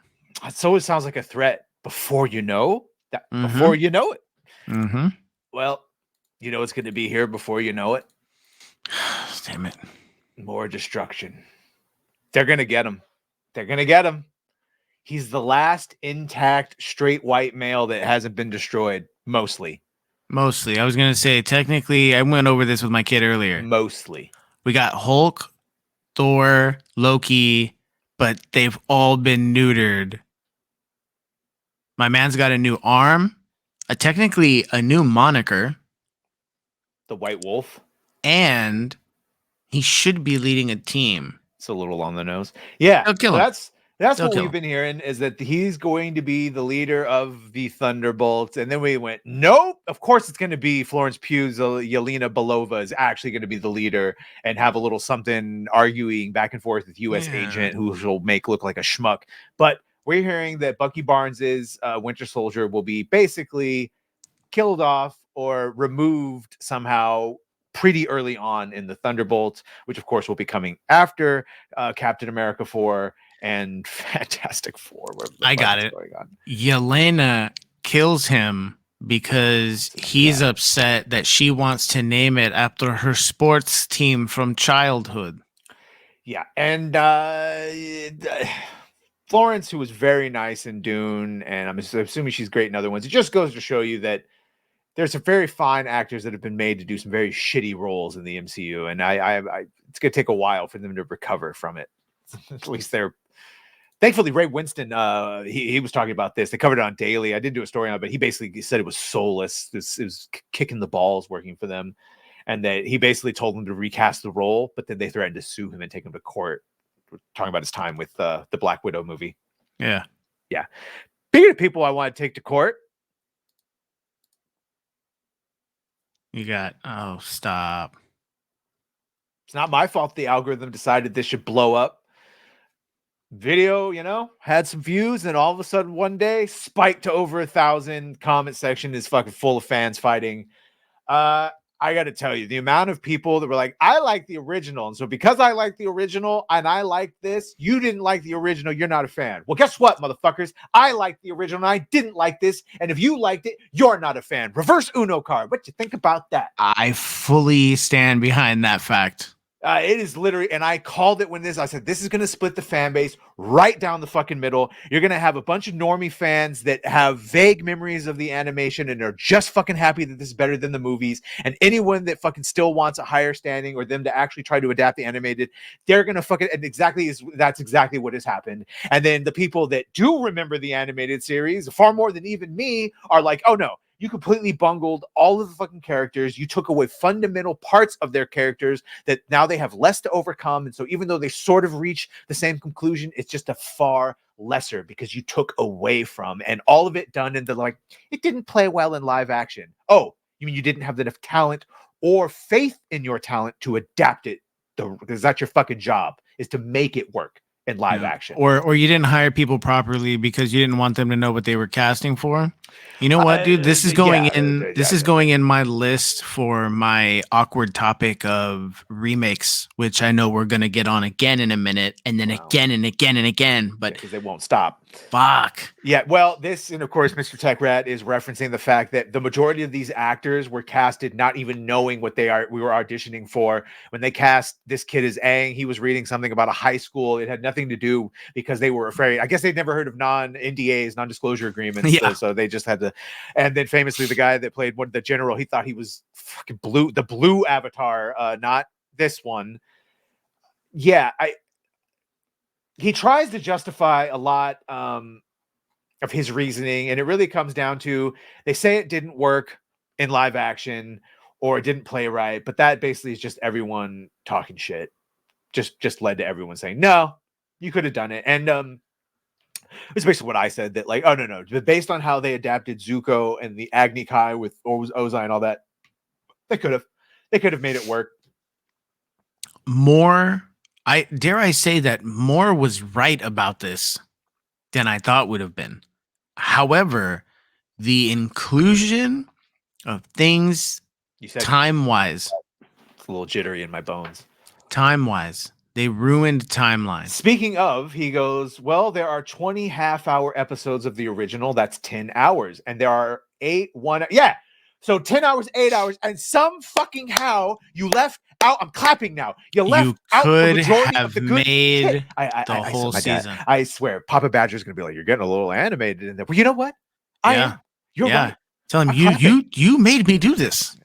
So it sounds like a threat. Before you know that, Mhm. before you know it. Mm-hmm. Well, you know it's going to be here before you know it. Damn it. More destruction. They're going to get him. They're going to get him. He's the last intact straight white male that hasn't been destroyed, mostly. Mostly. I was going to say, technically, I went over this with my kid earlier. Mostly. We got Hulk, Thor, Loki, but they've all been neutered. My man's got a new arm, technically a new moniker. The White Wolf. And he should be leading a team. It's a little on the nose. Yeah, They'll kill him. That's They'll what kill we've him. been hearing, is that he's going to be the leader of the Thunderbolts. And then we went, nope, of course it's going to be Florence Pugh's Yelena Belova is actually going to be the leader and have a little something arguing back and forth with U.S. agent who will make look like a schmuck. But we're hearing that Bucky Barnes's Winter Soldier will be basically killed off or removed somehow pretty early on in the Thunderbolts, which of course will be coming after Captain America 4 and Fantastic Four. I got it. Yelena kills him because he's upset that she wants to name it after her sports team from childhood. Yeah, and Florence, who was very nice in Dune, and I'm assuming she's great in other ones. It just goes to show you that there's some very fine actors that have been made to do some very shitty roles in the MCU, and I it's going to take a while for them to recover from it. At least they're. Thankfully, Ray Winston, he was talking about this. They covered it on Daily. I didn't do a story on it, but he basically said it was soulless. It was kicking the balls working for them, and that he basically told them to recast the role, but then they threatened to sue him and take him to court. We're talking about his time with the Black Widow movie. Yeah. Speaking of people I want to take to court, You got, oh, stop. it's not my fault the algorithm decided this should blow up. Video, had some views, and all of a sudden one day spiked to over 1,000. Comment section is fucking full of fans fighting. I I got to tell you, the amount of people that were like, I like the original. And so because I like the original and I like this, you didn't like the original. You're not a fan. Well, guess what, motherfuckers? I like the original and I didn't like this. And if you liked it, you're not a fan. Reverse Uno card. What you think about that? I fully stand behind that fact. It is literally, and I called it when I said, this is going to split the fan base right down the fucking middle. You're going to have a bunch of normie fans that have vague memories of the animation and are just fucking happy that this is better than the movies. And anyone that fucking still wants a higher standing or them to actually try to adapt the animated, they're going to fucking, and that's exactly what has happened. And then the people that do remember the animated series, far more than even me, are like, oh no, you completely bungled all of the fucking characters. You took away fundamental parts of their characters that now they have less to overcome. And so even though they sort of reach the same conclusion, it's just a far lesser because you took away from, and all of it done in the like, it didn't play well in live action. Oh, you mean you didn't have enough talent or faith in your talent to adapt it? Because that's your fucking job, is to make it work in live action. Or you didn't hire people properly because you didn't want them to know what they were casting for. You know what, dude? This is going going in my list for my awkward topic of remakes, which I know we're gonna get on again in a minute, and then again and again and again, but because they won't stop. Fuck. Yeah, well, this, and of course, Mr.TechRat is referencing the fact that the majority of these actors were casted not even knowing what we were auditioning for. When they cast this kid as Aang, he was reading something about a high school. It had nothing to do because they were afraid. I guess they'd never heard of non-NDAs, non-disclosure agreements. Yeah. So they just had to. And then famously, the guy that played the general, he thought he was fucking the blue Avatar, not this one. Yeah, he tries to justify a lot of his reasoning, and it really comes down to, they say it didn't work in live action or it didn't play right, but that basically is just everyone talking shit. Just led to everyone saying, no, you could have done it. And it's basically what I said, that like, oh no, but based on how they adapted Zuko and the Agni Kai with Ozai and all that, they could have made it work. I dare say that Moore was right about this than I thought would have been. However, the inclusion of things time-wise, it's a little jittery in my bones. Time-wise, they ruined timeline. Speaking of, he goes, well, there are 20 half-hour episodes of the original. That's 10 hours. And there are 8 1. Yeah. So 10 hours, 8 hours, and some fucking how you left out. I'm clapping now. You left out the majority of the good shit. The whole season. I swear, Papa Badger's gonna be like, you're getting a little animated in there. Well, you know what? I am. You're right. Tell him you made me do this.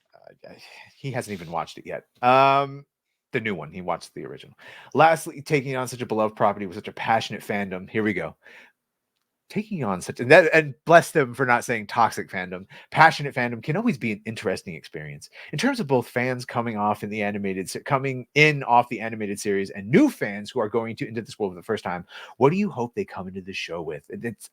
He hasn't even watched it yet. The new one. He watched the original. Lastly, taking on such a beloved property with such a passionate fandom. Here we go. Taking on such and bless them for not saying toxic fandom. Passionate fandom can always be an interesting experience in terms of both fans coming in off the animated series and new fans who are going into this world for the first time. What do you hope they come into the show with? It's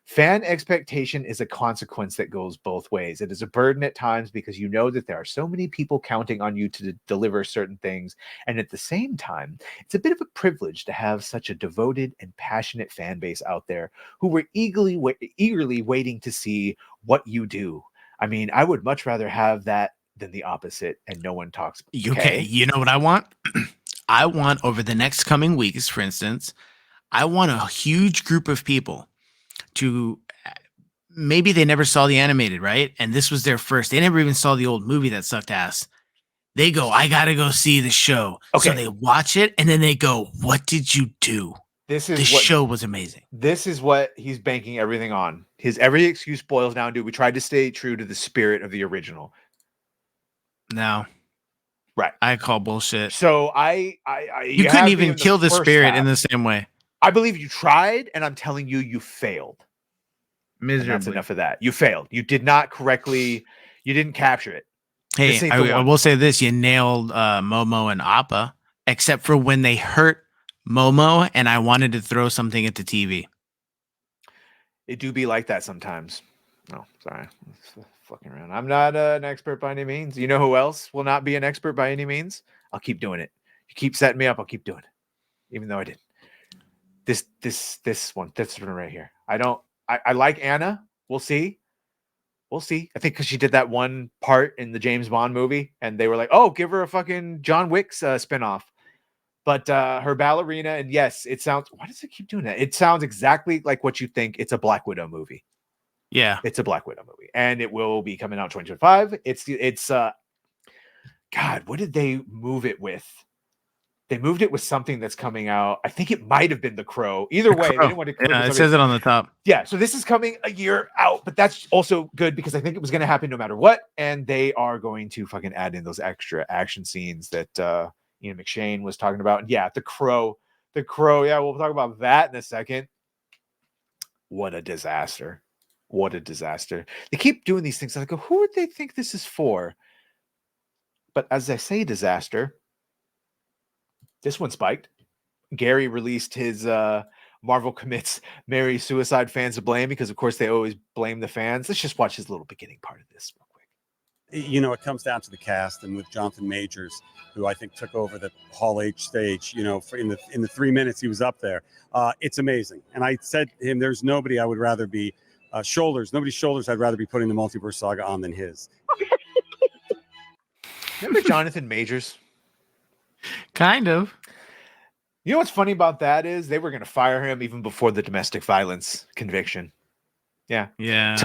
fan expectation is a consequence that goes both ways. It is a burden at times because you know that there are so many people counting on you to deliver certain things. And at the same time, it's a bit of a privilege to have such a devoted and passionate fan base out there who were eagerly waiting to see what you do. I mean, I would much rather have that than the opposite, and no one talks. Okay, you know what I want? I want, over the next coming weeks, for instance, I want a huge group of people to, maybe they never saw the animated, right? And this was their first. They never even saw the old movie that sucked ass. They go, I gotta go see the show. Okay. So they watch it and then they go, what did you do? The show was amazing. This is what he's banking everything on. His every excuse boils down to, we tried to stay true to the spirit of the original. No. Right. I call bullshit. So you couldn't even kill the spirit in the same way. I believe you tried, and I'm telling you, you failed. Miserably. And that's enough of that. You failed. You did not correctly. You didn't capture it. Hey, I will say this: you nailed Momo and Appa, except for when they hurt Momo, and I wanted to throw something at the TV. It do be like that sometimes. Oh, sorry. Fucking around. I'm not an expert by any means. You know who else will not be an expert by any means? I'll keep doing it. You keep setting me up, I'll keep doing it, even though I didn't. This one right here. I like Anna. We'll see. we'll see. I think because she did that one part in the James Bond movie, and they were like, "Oh, give her a fucking John Wick's spinoff." But her ballerina, and yes, it sounds. Why does it keep doing that? It sounds exactly like what you think. It's a Black Widow movie. Yeah, it's a Black Widow movie, and it will be coming out 2025. It's God, what did they move it with? They moved it with something that's coming out. I think it might have been The Crow. Either way, they didn't want to. Yeah, it says it on the top. Yeah, so this is coming a year out, but that's also good because I think it was going to happen no matter what, and they are going to fucking add in those extra action scenes that Ian McShane was talking about. And yeah, The Crow. Yeah, we'll talk about that in a second. What a disaster! What a disaster! They keep doing these things. I go, who would they think this is for? But as I say, disaster. This one spiked. Gary released his Marvel commits Mary suicide fans to blame because, of course, they always blame the fans. Let's just watch his little beginning part of this real quick. You know, it comes down to the cast, and with Jonathan Majors, who I think took over the Hall H stage, you know, in the 3 minutes he was up there. It's amazing. And I said to him, there's nobody I would rather be nobody's shoulders I'd rather be putting the Multiverse Saga on than his. Remember Jonathan Majors? Kind of. You know what's funny about that is they were going to fire him even before the domestic violence conviction. Yeah. It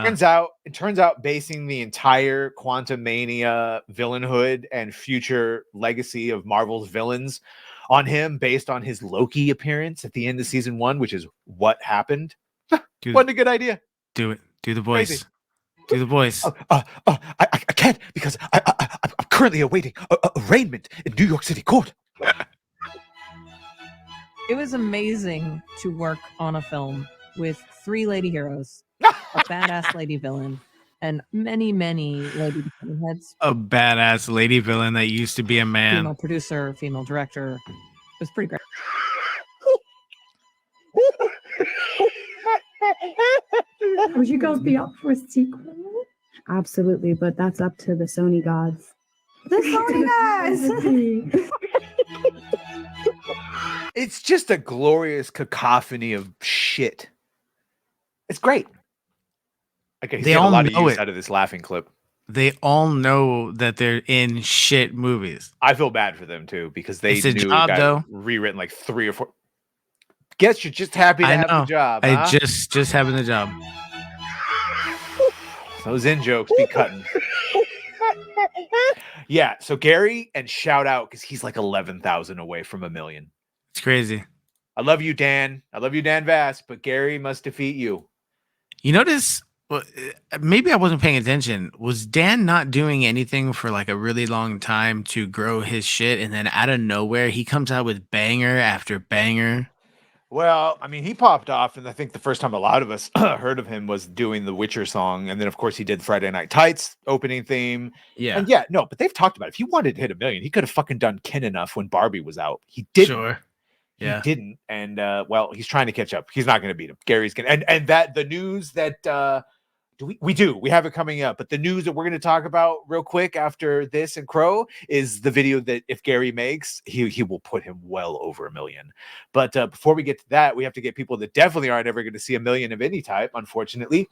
turns out basing the entire Quantum Mania villainhood and future legacy of Marvel's villains on him based on his Loki appearance at the end of season 1, which is what happened. Wasn't a good idea. Do it. Do the voice. Crazy. Do the voice. I can't because I'm currently awaiting arraignment in New York City court. It was amazing to work on a film with 3 lady heroes, a badass lady villain, and many, many lady department heads. A badass lady villain that used to be a man. Female producer, female director. It was pretty great. Would you guys be up for a sequel? Absolutely, but that's up to the Sony gods. The Sony gods! It's just a glorious cacophony of shit. It's great. Okay, he's getting a lot of use out of this laughing clip. They all know that they're in shit movies. I feel bad for them too because they It's a knew job, it got though. rewritten like 3 or 4. Guess you're just happy to I have know. the job. I huh? just having the job. Those in jokes be cutting. Yeah, so Gary, and shout out because he's like 11,000 away from 1 million. It's crazy. I love you, Dan. I love you, Dan Vass, but Gary must defeat you. You notice? Well, maybe I wasn't paying attention. Was Dan not doing anything for like a really long time to grow his shit, and then out of nowhere he comes out with banger after banger? Well, I mean, he popped off, and I think the first time a lot of us heard of him was doing the Witcher song, and then of course he did Friday Night Tights opening theme. Yeah, and yeah, no, but they've talked about it. If he wanted to hit 1 million, he could have fucking done Kin Enough when Barbie was out. He didn't. Sure. Yeah. He didn't, and well, he's trying to catch up. He's not going to beat him. Gary's going to, and that the news that we have it coming up, but the news that we're going to talk about real quick after this and Crow is the video that if Gary makes, he will put him well over 1 million. But before we get to that, we have to get people that definitely aren't ever going to see 1 million of any type, unfortunately.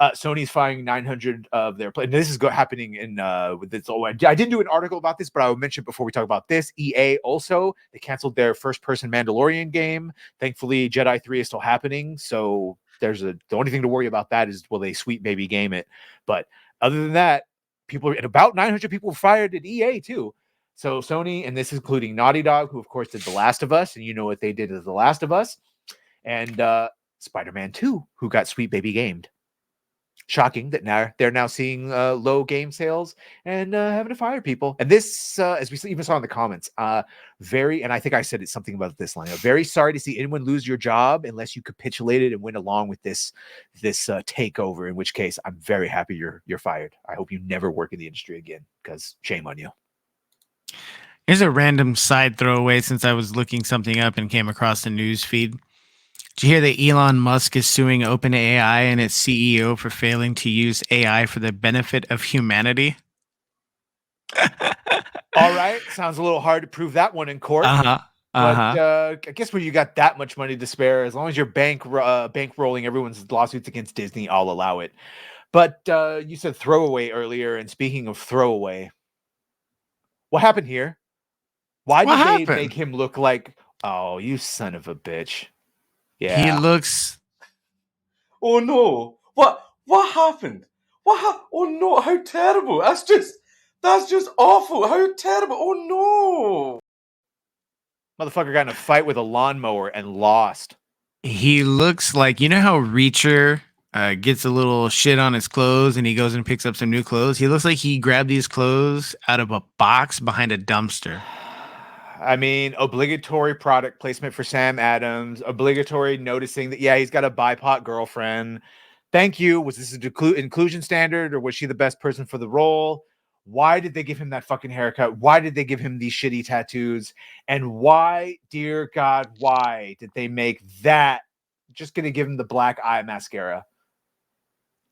Sony's firing 900 of their play. This is happening in with this. I didn't do an article about this, but I will mention before we talk about this. EA also, they canceled their first-person Mandalorian game. Thankfully, Jedi 3 is still happening, so the only thing to worry about that is will they sweet baby game it. But other than that, about 900 people were fired at EA too. So Sony, and this is including Naughty Dog, who of course did The Last of Us, and you know what they did as The Last of Us, and Spider-Man 2, who got sweet baby gamed. Shocking that now they're now seeing low game sales and having to fire people. And this, as we even saw in the comments, and I think I said something about this line. Very sorry to see anyone lose your job unless you capitulated and went along with this takeover. In which case, I'm very happy you're fired. I hope you never work in the industry again because shame on you. Here's a random side throwaway since I was looking something up and came across the news feed. Did you hear that Elon Musk is suing OpenAI and its CEO for failing to use AI for the benefit of humanity? All right. Sounds a little hard to prove that one in court. But I guess when you got that much money to spare, as long as you're bankrolling everyone's lawsuits against Disney, I'll allow it. But you said throwaway earlier, and speaking of throwaway, what happened here? Why What did they happened? make him look like, oh, you son of a bitch? Yeah. He looks. Oh no! What happened? Oh no! How terrible! That's just awful. How terrible! Oh no! Motherfucker got in a fight with a lawnmower and lost. He looks like, you know how Reacher gets a little shit on his clothes and he goes and picks up some new clothes? He looks like he grabbed these clothes out of a box behind a dumpster. I mean, obligatory product placement for Sam Adams, obligatory noticing that, yeah, he's got a BIPOC girlfriend. Thank you. Was this an inclusion standard, or was she the best person for the role? Why did they give him that fucking haircut? Why did they give him these shitty tattoos? And why, dear God, why did they make that just going to give him the black eye mascara?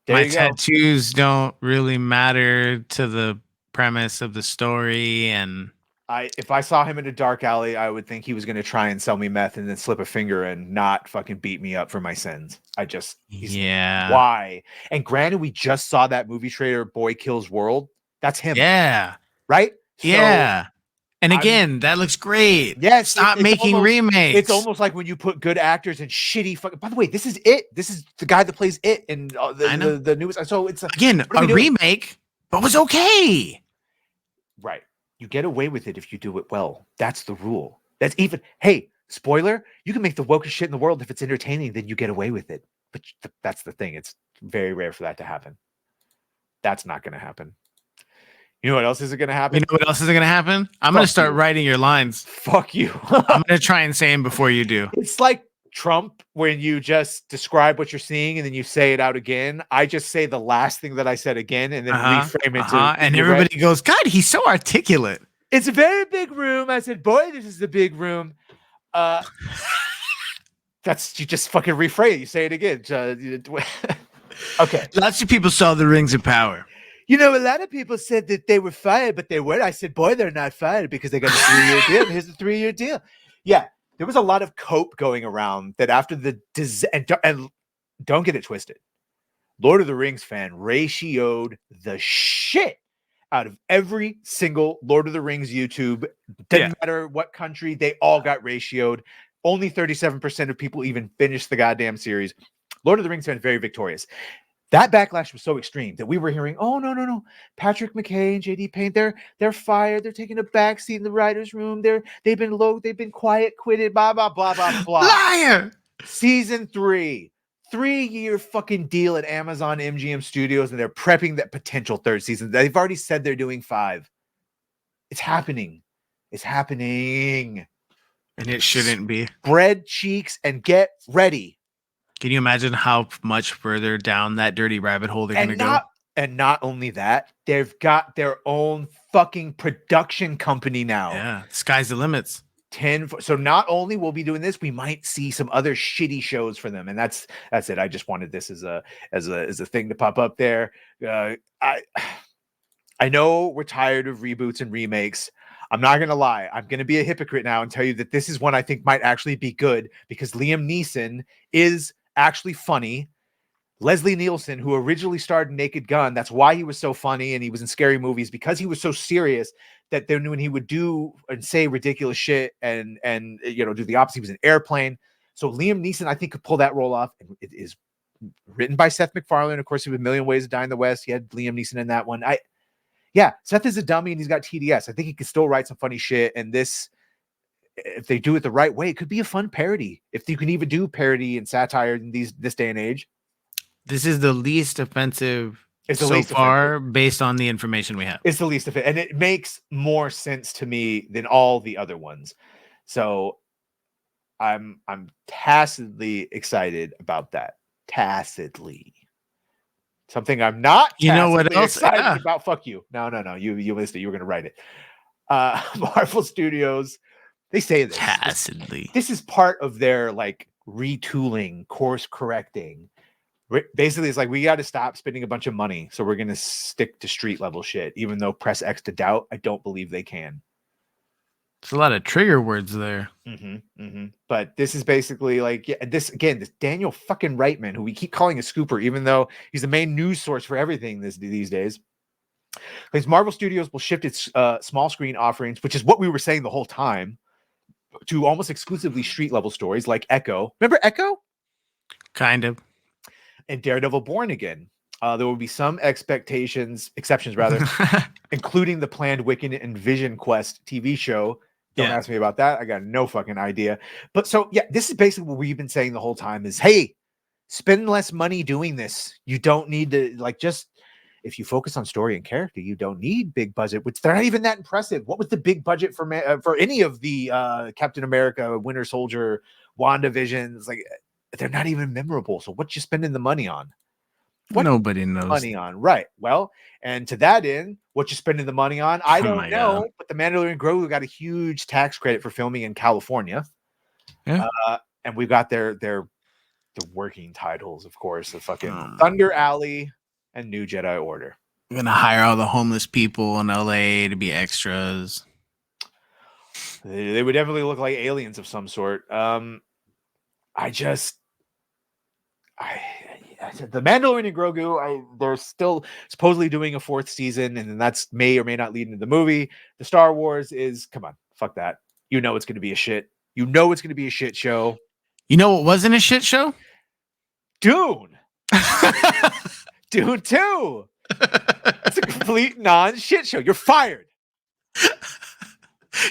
There My you go. tattoos don't really matter to the premise of the story. And if I saw him in a dark alley, I would think he was going to try and sell me meth and then slip a finger and not fucking beat me up for my sins. Yeah. Why? And granted, we just saw that movie trailer, Boy Kills World. That's him. Yeah. Right? Yeah. And again, that looks great. Yes. Stop making remakes. It's almost like when you put good actors in shitty fucking. By the way, this is it. This is the guy that plays it in the newest. So it's again a remake, but was okay. Right. You get away with it if you do it well. That's the rule. That's even. Hey, spoiler: you can make the wokest shit in the world if it's entertaining. Then you get away with it. But that's the thing. It's very rare for that to happen. That's not going to happen. You know what else isn't going to happen? You know what else isn't going to happen? I'm going to start writing your lines. Fuck you. I'm going to try and say them before you do. It's like Trump when you just describe what you're seeing and then you say it out again. I just say the last thing that I said again and then reframe it. And everybody goes, God, he's so articulate. It's a very big room. I said, boy, this is a big room. That's you just fucking rephrase it. You say it again. Okay. Lots of people saw the Rings of Power. You know, a lot of people said that they were fired, but they weren't. I said, boy, they're not fired because they got a 3-year deal. Here's a 3-year deal. Yeah, there was a lot of cope going around that after the and don't get it twisted. Lord of the Rings fan ratioed the shit out of every single Lord of the Rings YouTube. Didn't matter what country, they all got ratioed. Only 37% of people even finished the goddamn series. Lord of the Rings fan very victorious. That backlash was so extreme that we were hearing, oh, no. Patrick McKay and JD Payne, they're fired. They're taking a backseat in the writer's room. They've been quiet, quitted, blah, blah, blah, blah, blah. Liar! Season 3, 3-year fucking deal at Amazon MGM Studios, and they're prepping that potential third season. They've already said they're doing 5. It's happening. It's happening. And it shouldn't be. Spread cheeks and get ready. Can you imagine how much further down that dirty rabbit hole they're going to go? And not only that, they've got their own fucking production company now. Yeah, sky's the limits. So not only will we be doing this, we might see some other shitty shows for them, and that's it. I just wanted this as a thing to pop up there. I know we're tired of reboots and remakes. I'm not gonna lie. I'm gonna be a hypocrite now and tell you that this is one I think might actually be good because Liam Neeson is actually funny. Leslie Nielsen, who originally starred in Naked Gun, that's why he was so funny and he was in scary movies because he was so serious that then when he would do and say ridiculous shit and do the opposite, he was an Airplane. So Liam Neeson, I think, could pull that role off. And it is written by Seth MacFarlane. Of course, he was A Million Ways to Die in the West. He had Liam Neeson in that one. Seth is a dummy and he's got TDS. I think he could still write some funny shit. And this, if they do it the right way, it could be a fun parody. If you can even do parody and satire in this day and age. This is the least offensive so far based on the information we have. It's the least offensive. And it makes more sense to me than all the other ones. So I'm tacitly excited about that. Tacitly. Something I'm not excited about. Fuck you. No. You missed it. You were going to write it. Marvel Studios, they say this. Tacitly. This is part of their like retooling, course correcting. Basically, it's like we got to stop spending a bunch of money. So we're going to stick to street level shit, even though press X to doubt. I don't believe they can. It's a lot of trigger words there. But this is basically like this Daniel fucking Reitman, who we keep calling a scooper, even though he's the main news source for everything these days. Because Marvel Studios will shift its small screen offerings, which is what we were saying the whole time, to almost exclusively street level stories like Echo. Remember Echo? Kind of. And Daredevil Born Again. There will be some exceptions, including the planned Wiccan and Vision Quest TV show. Don't ask me about that. I got no fucking idea. But so, yeah, this is basically what we've been saying the whole time is, hey, spend less money doing this. You don't need to, if you focus on story and character, you don't need big budget, which they're not even that impressive. What was the big budget for any of the Captain America, Winter Soldier, WandaVisions? Like, they're not even memorable. So what you spending the money on? What nobody knows money on, right? Well, and to that end, what you spending the money on? I don't know, but the Mandalorian Grogu got a huge tax credit for filming in California. Yeah, and we've got the working titles, of course, the fucking Thunder Alley and New Jedi Order. I'm gonna hire all the homeless people in LA to be extras. They would definitely look like aliens of some sort. The Mandalorian and Grogu, they're still supposedly doing a 4th season, and then that's may or may not lead into the movie. The Star Wars is, come on, fuck that. You know it's going to be a shit. You know it's going to be a shit show. You know what wasn't a shit show? Dune. Dune 2. It's a complete non-shit show. You're fired.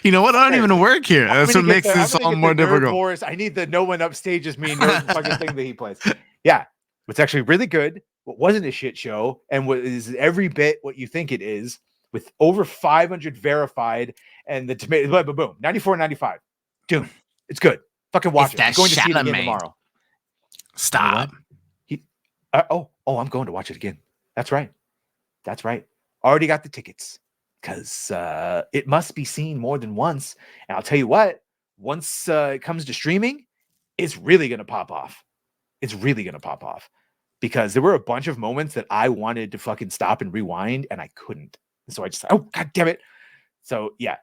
You know what? I don't even work here. That's what makes this all more difficult. Morris, I need the no one upstages me nerd fucking thing that he plays. Yeah. It's actually really good. What wasn't a shit show, and what is every bit what you think it is, with over 500 verified, and the tomato, boom, 94.95. Dude, it's good. Fucking watch it. I'm going to see it again tomorrow. Stop. I'm going to watch it again. That's right. Already got the tickets because it must be seen more than once. And I'll tell you what, once it comes to streaming, it's really going to pop off. Because there were a bunch of moments that I wanted to fucking stop and rewind, and I couldn't. And so I just, God damn it. So yeah,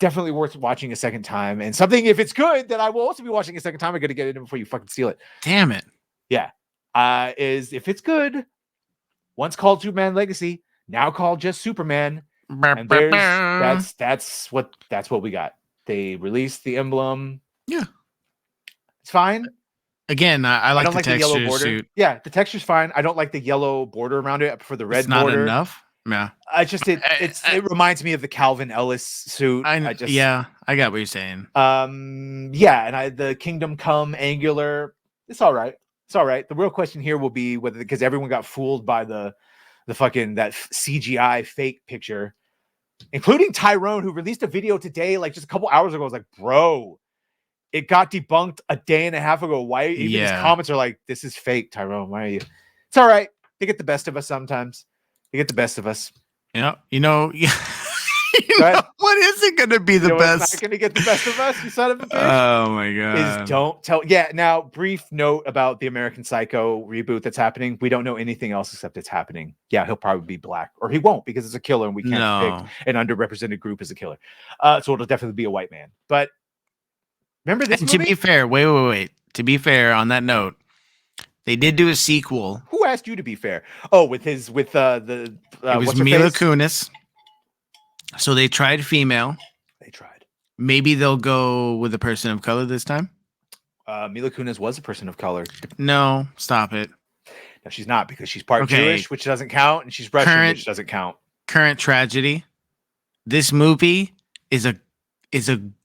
definitely worth watching a second time. And something, if it's good, that I will also be watching a second time. I got to get it in before you fucking steal it. Damn it. Yeah. Is if it's good, once called Superman Legacy, now called just Superman. And that's what we got. They released the emblem. Yeah. It's fine. Again, I like the yellow border. Suit. Yeah, the texture's fine. I don't like the yellow border around it. I prefer the red it's not border. Enough. Yeah. It reminds me of the Calvin Ellis suit. I got what you're saying. And the Kingdom Come angular. It's all right. The real question here will be whether, because everyone got fooled by the fucking that CGI fake picture, including Tyrone, who released a video today, like just a couple hours ago. I was like, bro, it got debunked a day and a half ago. Why even his comments are like, this is fake, Tyrone. Why are you? It's all right. They get the best of us sometimes. Yeah. You know, what is it going to be the best? It's not going to get the best of us, you son of a bitch. Oh my God. Is don't tell. Yeah. Now, brief note about the American Psycho reboot that's happening. We don't know anything else except it's happening. Yeah. He'll probably be black, or he won't, because it's a killer and we can't pick an underrepresented group as a killer. So it'll definitely be a white man. But remember this movie? To be fair, wait. To be fair, on that note, they did do a sequel. Who asked you to be fair? Oh, it was Mila Kunis. So they tried female. Maybe they'll go with a person of color this time. Mila Kunis was a person of color. No, stop it. No, she's not, because she's part Jewish, which doesn't count, and she's Russian, which doesn't count. Current tragedy. This movie is a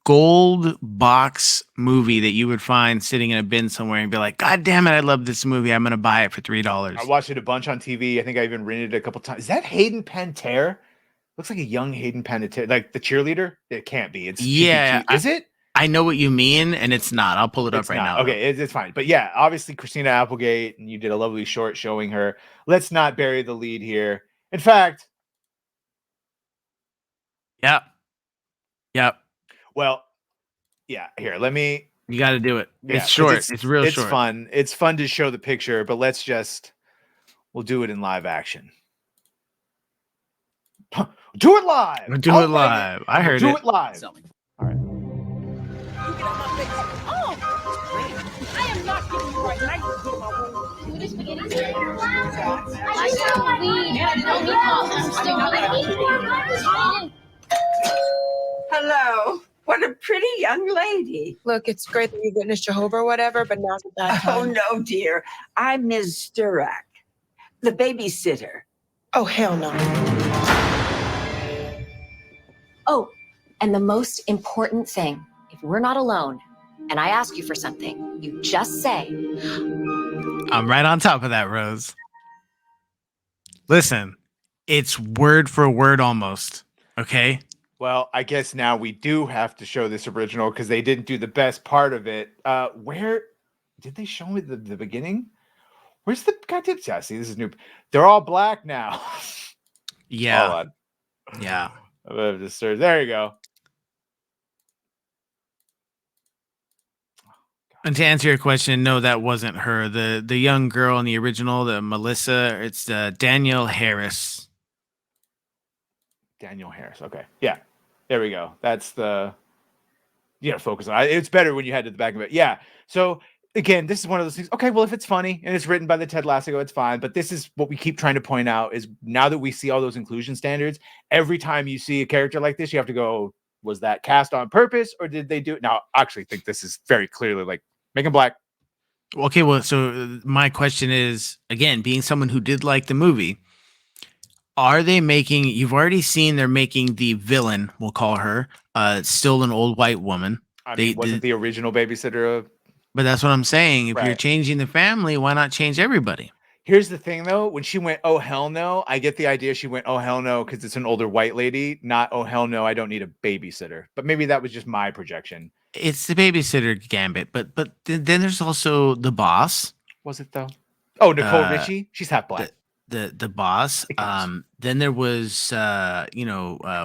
gold box movie that you would find sitting in a bin somewhere and be like, God damn it, I love this movie. I'm going to buy it for $3. I watched it a bunch on TV. I think I even rented it a couple times. Is that Hayden Panettiere? Looks like a young Hayden Panettiere, like the cheerleader. It can't be. It's yeah. Is it? I know what you mean, and it's not. I'll pull it up right now. Okay, it's fine. But yeah, obviously Christina Applegate, and you did a lovely short showing her. Let's not bury the lead here. In fact, Yep. Well, yeah. Here, let me. You got to do it. Yeah, it's short. It's real short. It's fun. It's fun to show the picture, but we'll do it in live action. Do it live. Do it live. I heard it. Do it live. All right. Hello. What a pretty young lady. Look, it's great that you witnessed Jehovah or whatever, but now's a bad time. Oh, no, dear. I'm Mr.TechRat, the babysitter. Oh, hell no. Oh, and the most important thing, if we're not alone and I ask you for something, you just say, I'm right on top of that, Rose. Listen, it's word for word almost. Okay. Well, I guess now we do have to show this original because they didn't do the best part of it. Where did they show me the beginning? Where's the goddamn? Yeah, see, this is new. They're all black now. Yeah. Hold on. Yeah. There you go. And to answer your question, no, that wasn't her. The young girl in the original, the Melissa, it's Danielle Harris. Danielle Harris. Okay. Yeah. There we go. That's the. You gotta focus on it. It's better when you head to the back of it. Yeah. So again, this is one of those things. Okay, well, if it's funny and it's written by the Ted Lasso, it's fine. But this is what we keep trying to point out is now that we see all those inclusion standards, every time you see a character like this, you have to go, was that cast on purpose or did they do it? Now, I actually think this is very clearly like make him black. Okay, well, so my question is, again, being someone who did like the movie, are they making, you've already seen they're making the villain, we'll call her, still an old white woman. I mean, wasn't the original babysitter but that's what I'm saying. If you're Right. changing the family, why not change everybody? Here's the thing, though. When she went, oh, hell no, I get the idea she went, oh, hell no, because it's an older white lady, not, oh, hell no, I don't need a babysitter. But maybe that was just my projection. It's the babysitter gambit, but then there's also the boss. Was it, though? Oh, Nicole Richie? She's half black. The boss. Then there was what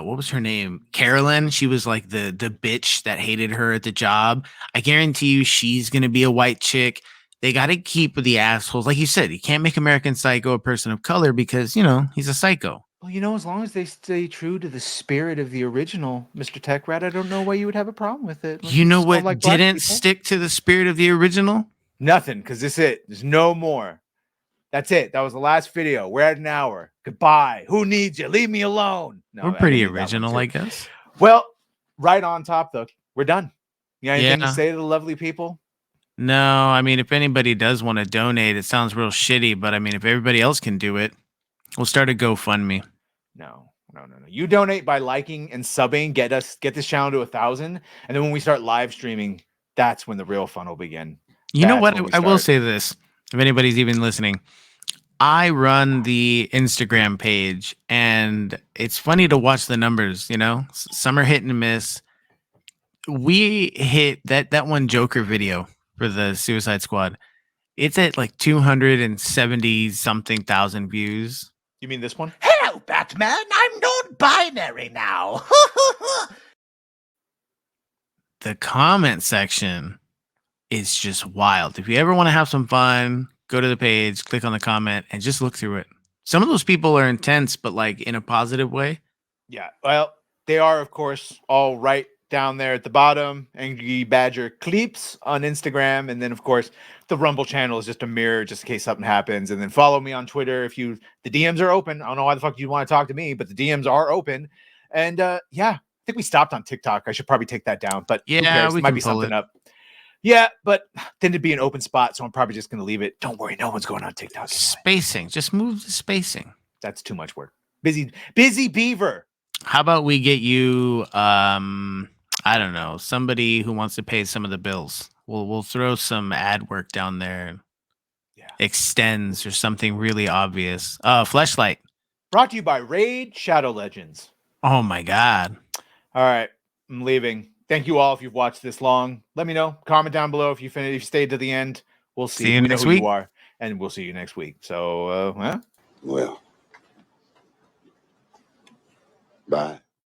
was her name? Carolyn. She was like the bitch that hated her at the job. I guarantee you she's gonna be a white chick. They gotta keep the assholes. Like you said, you can't make American Psycho a person of color because he's a psycho. Well, as long as they stay true to the spirit of the original Mr. TechRat, I don't know why you would have a problem with it. You know what Like black didn't people. stick to the spirit of the original? Nothing, because this is it. There's no more. That's it. That was the last video. We're at an hour. Goodbye. Who needs you? Leave me alone. No, We're I pretty didn't need that one original, too. I guess. Well, right on top though. We're done. You got anything Yeah. to say to the lovely people? No, I mean, if anybody does want to donate, it sounds real shitty, but I mean, if everybody else can do it, we'll start a GoFundMe. No. You donate by liking and subbing. Get this channel to 1,000, and then when we start live streaming, that's when the real fun will begin. You know That's what? when we I will start. say this. If anybody's even listening, I run the Instagram page, and it's funny to watch the numbers. Some are hit and miss. We hit that one Joker video for the Suicide Squad. It's at like 270 something thousand views. You mean this one? Hello, Batman. I'm non-binary now. The comment section is just wild. If you ever want to have some fun, go to the page, click on the comment, and just look through it. Some of those people are intense, but like in a positive way. Yeah. Well, they are, of course, all right down there at the bottom. Angry Badger Cleeps on Instagram. And then, of course, the Rumble channel is just a mirror just in case something happens. And then follow me on Twitter. The DMs are open. I don't know why the fuck you want to talk to me, but the DMs are open. And yeah, I think we stopped on TikTok. I should probably take that down, but who cares? we Might can be pull something it. up. Yeah, but then it'd be an open spot, so I'm probably just going to leave it. Don't worry, no one's going on TikTok. Spacing. Just move the spacing. That's too much work. Busy beaver. How about we get you I don't know, somebody who wants to pay some of the bills. We'll throw some ad work down there. Yeah. Extends or something really obvious. Fleshlight. Brought to you by Raid Shadow Legends. Oh my god. All right, I'm leaving. Thank you all if you've watched this long. Let me know. Comment down below if you stayed to the end. We'll see. See you We know next who week. you are, and we'll see you next week. So,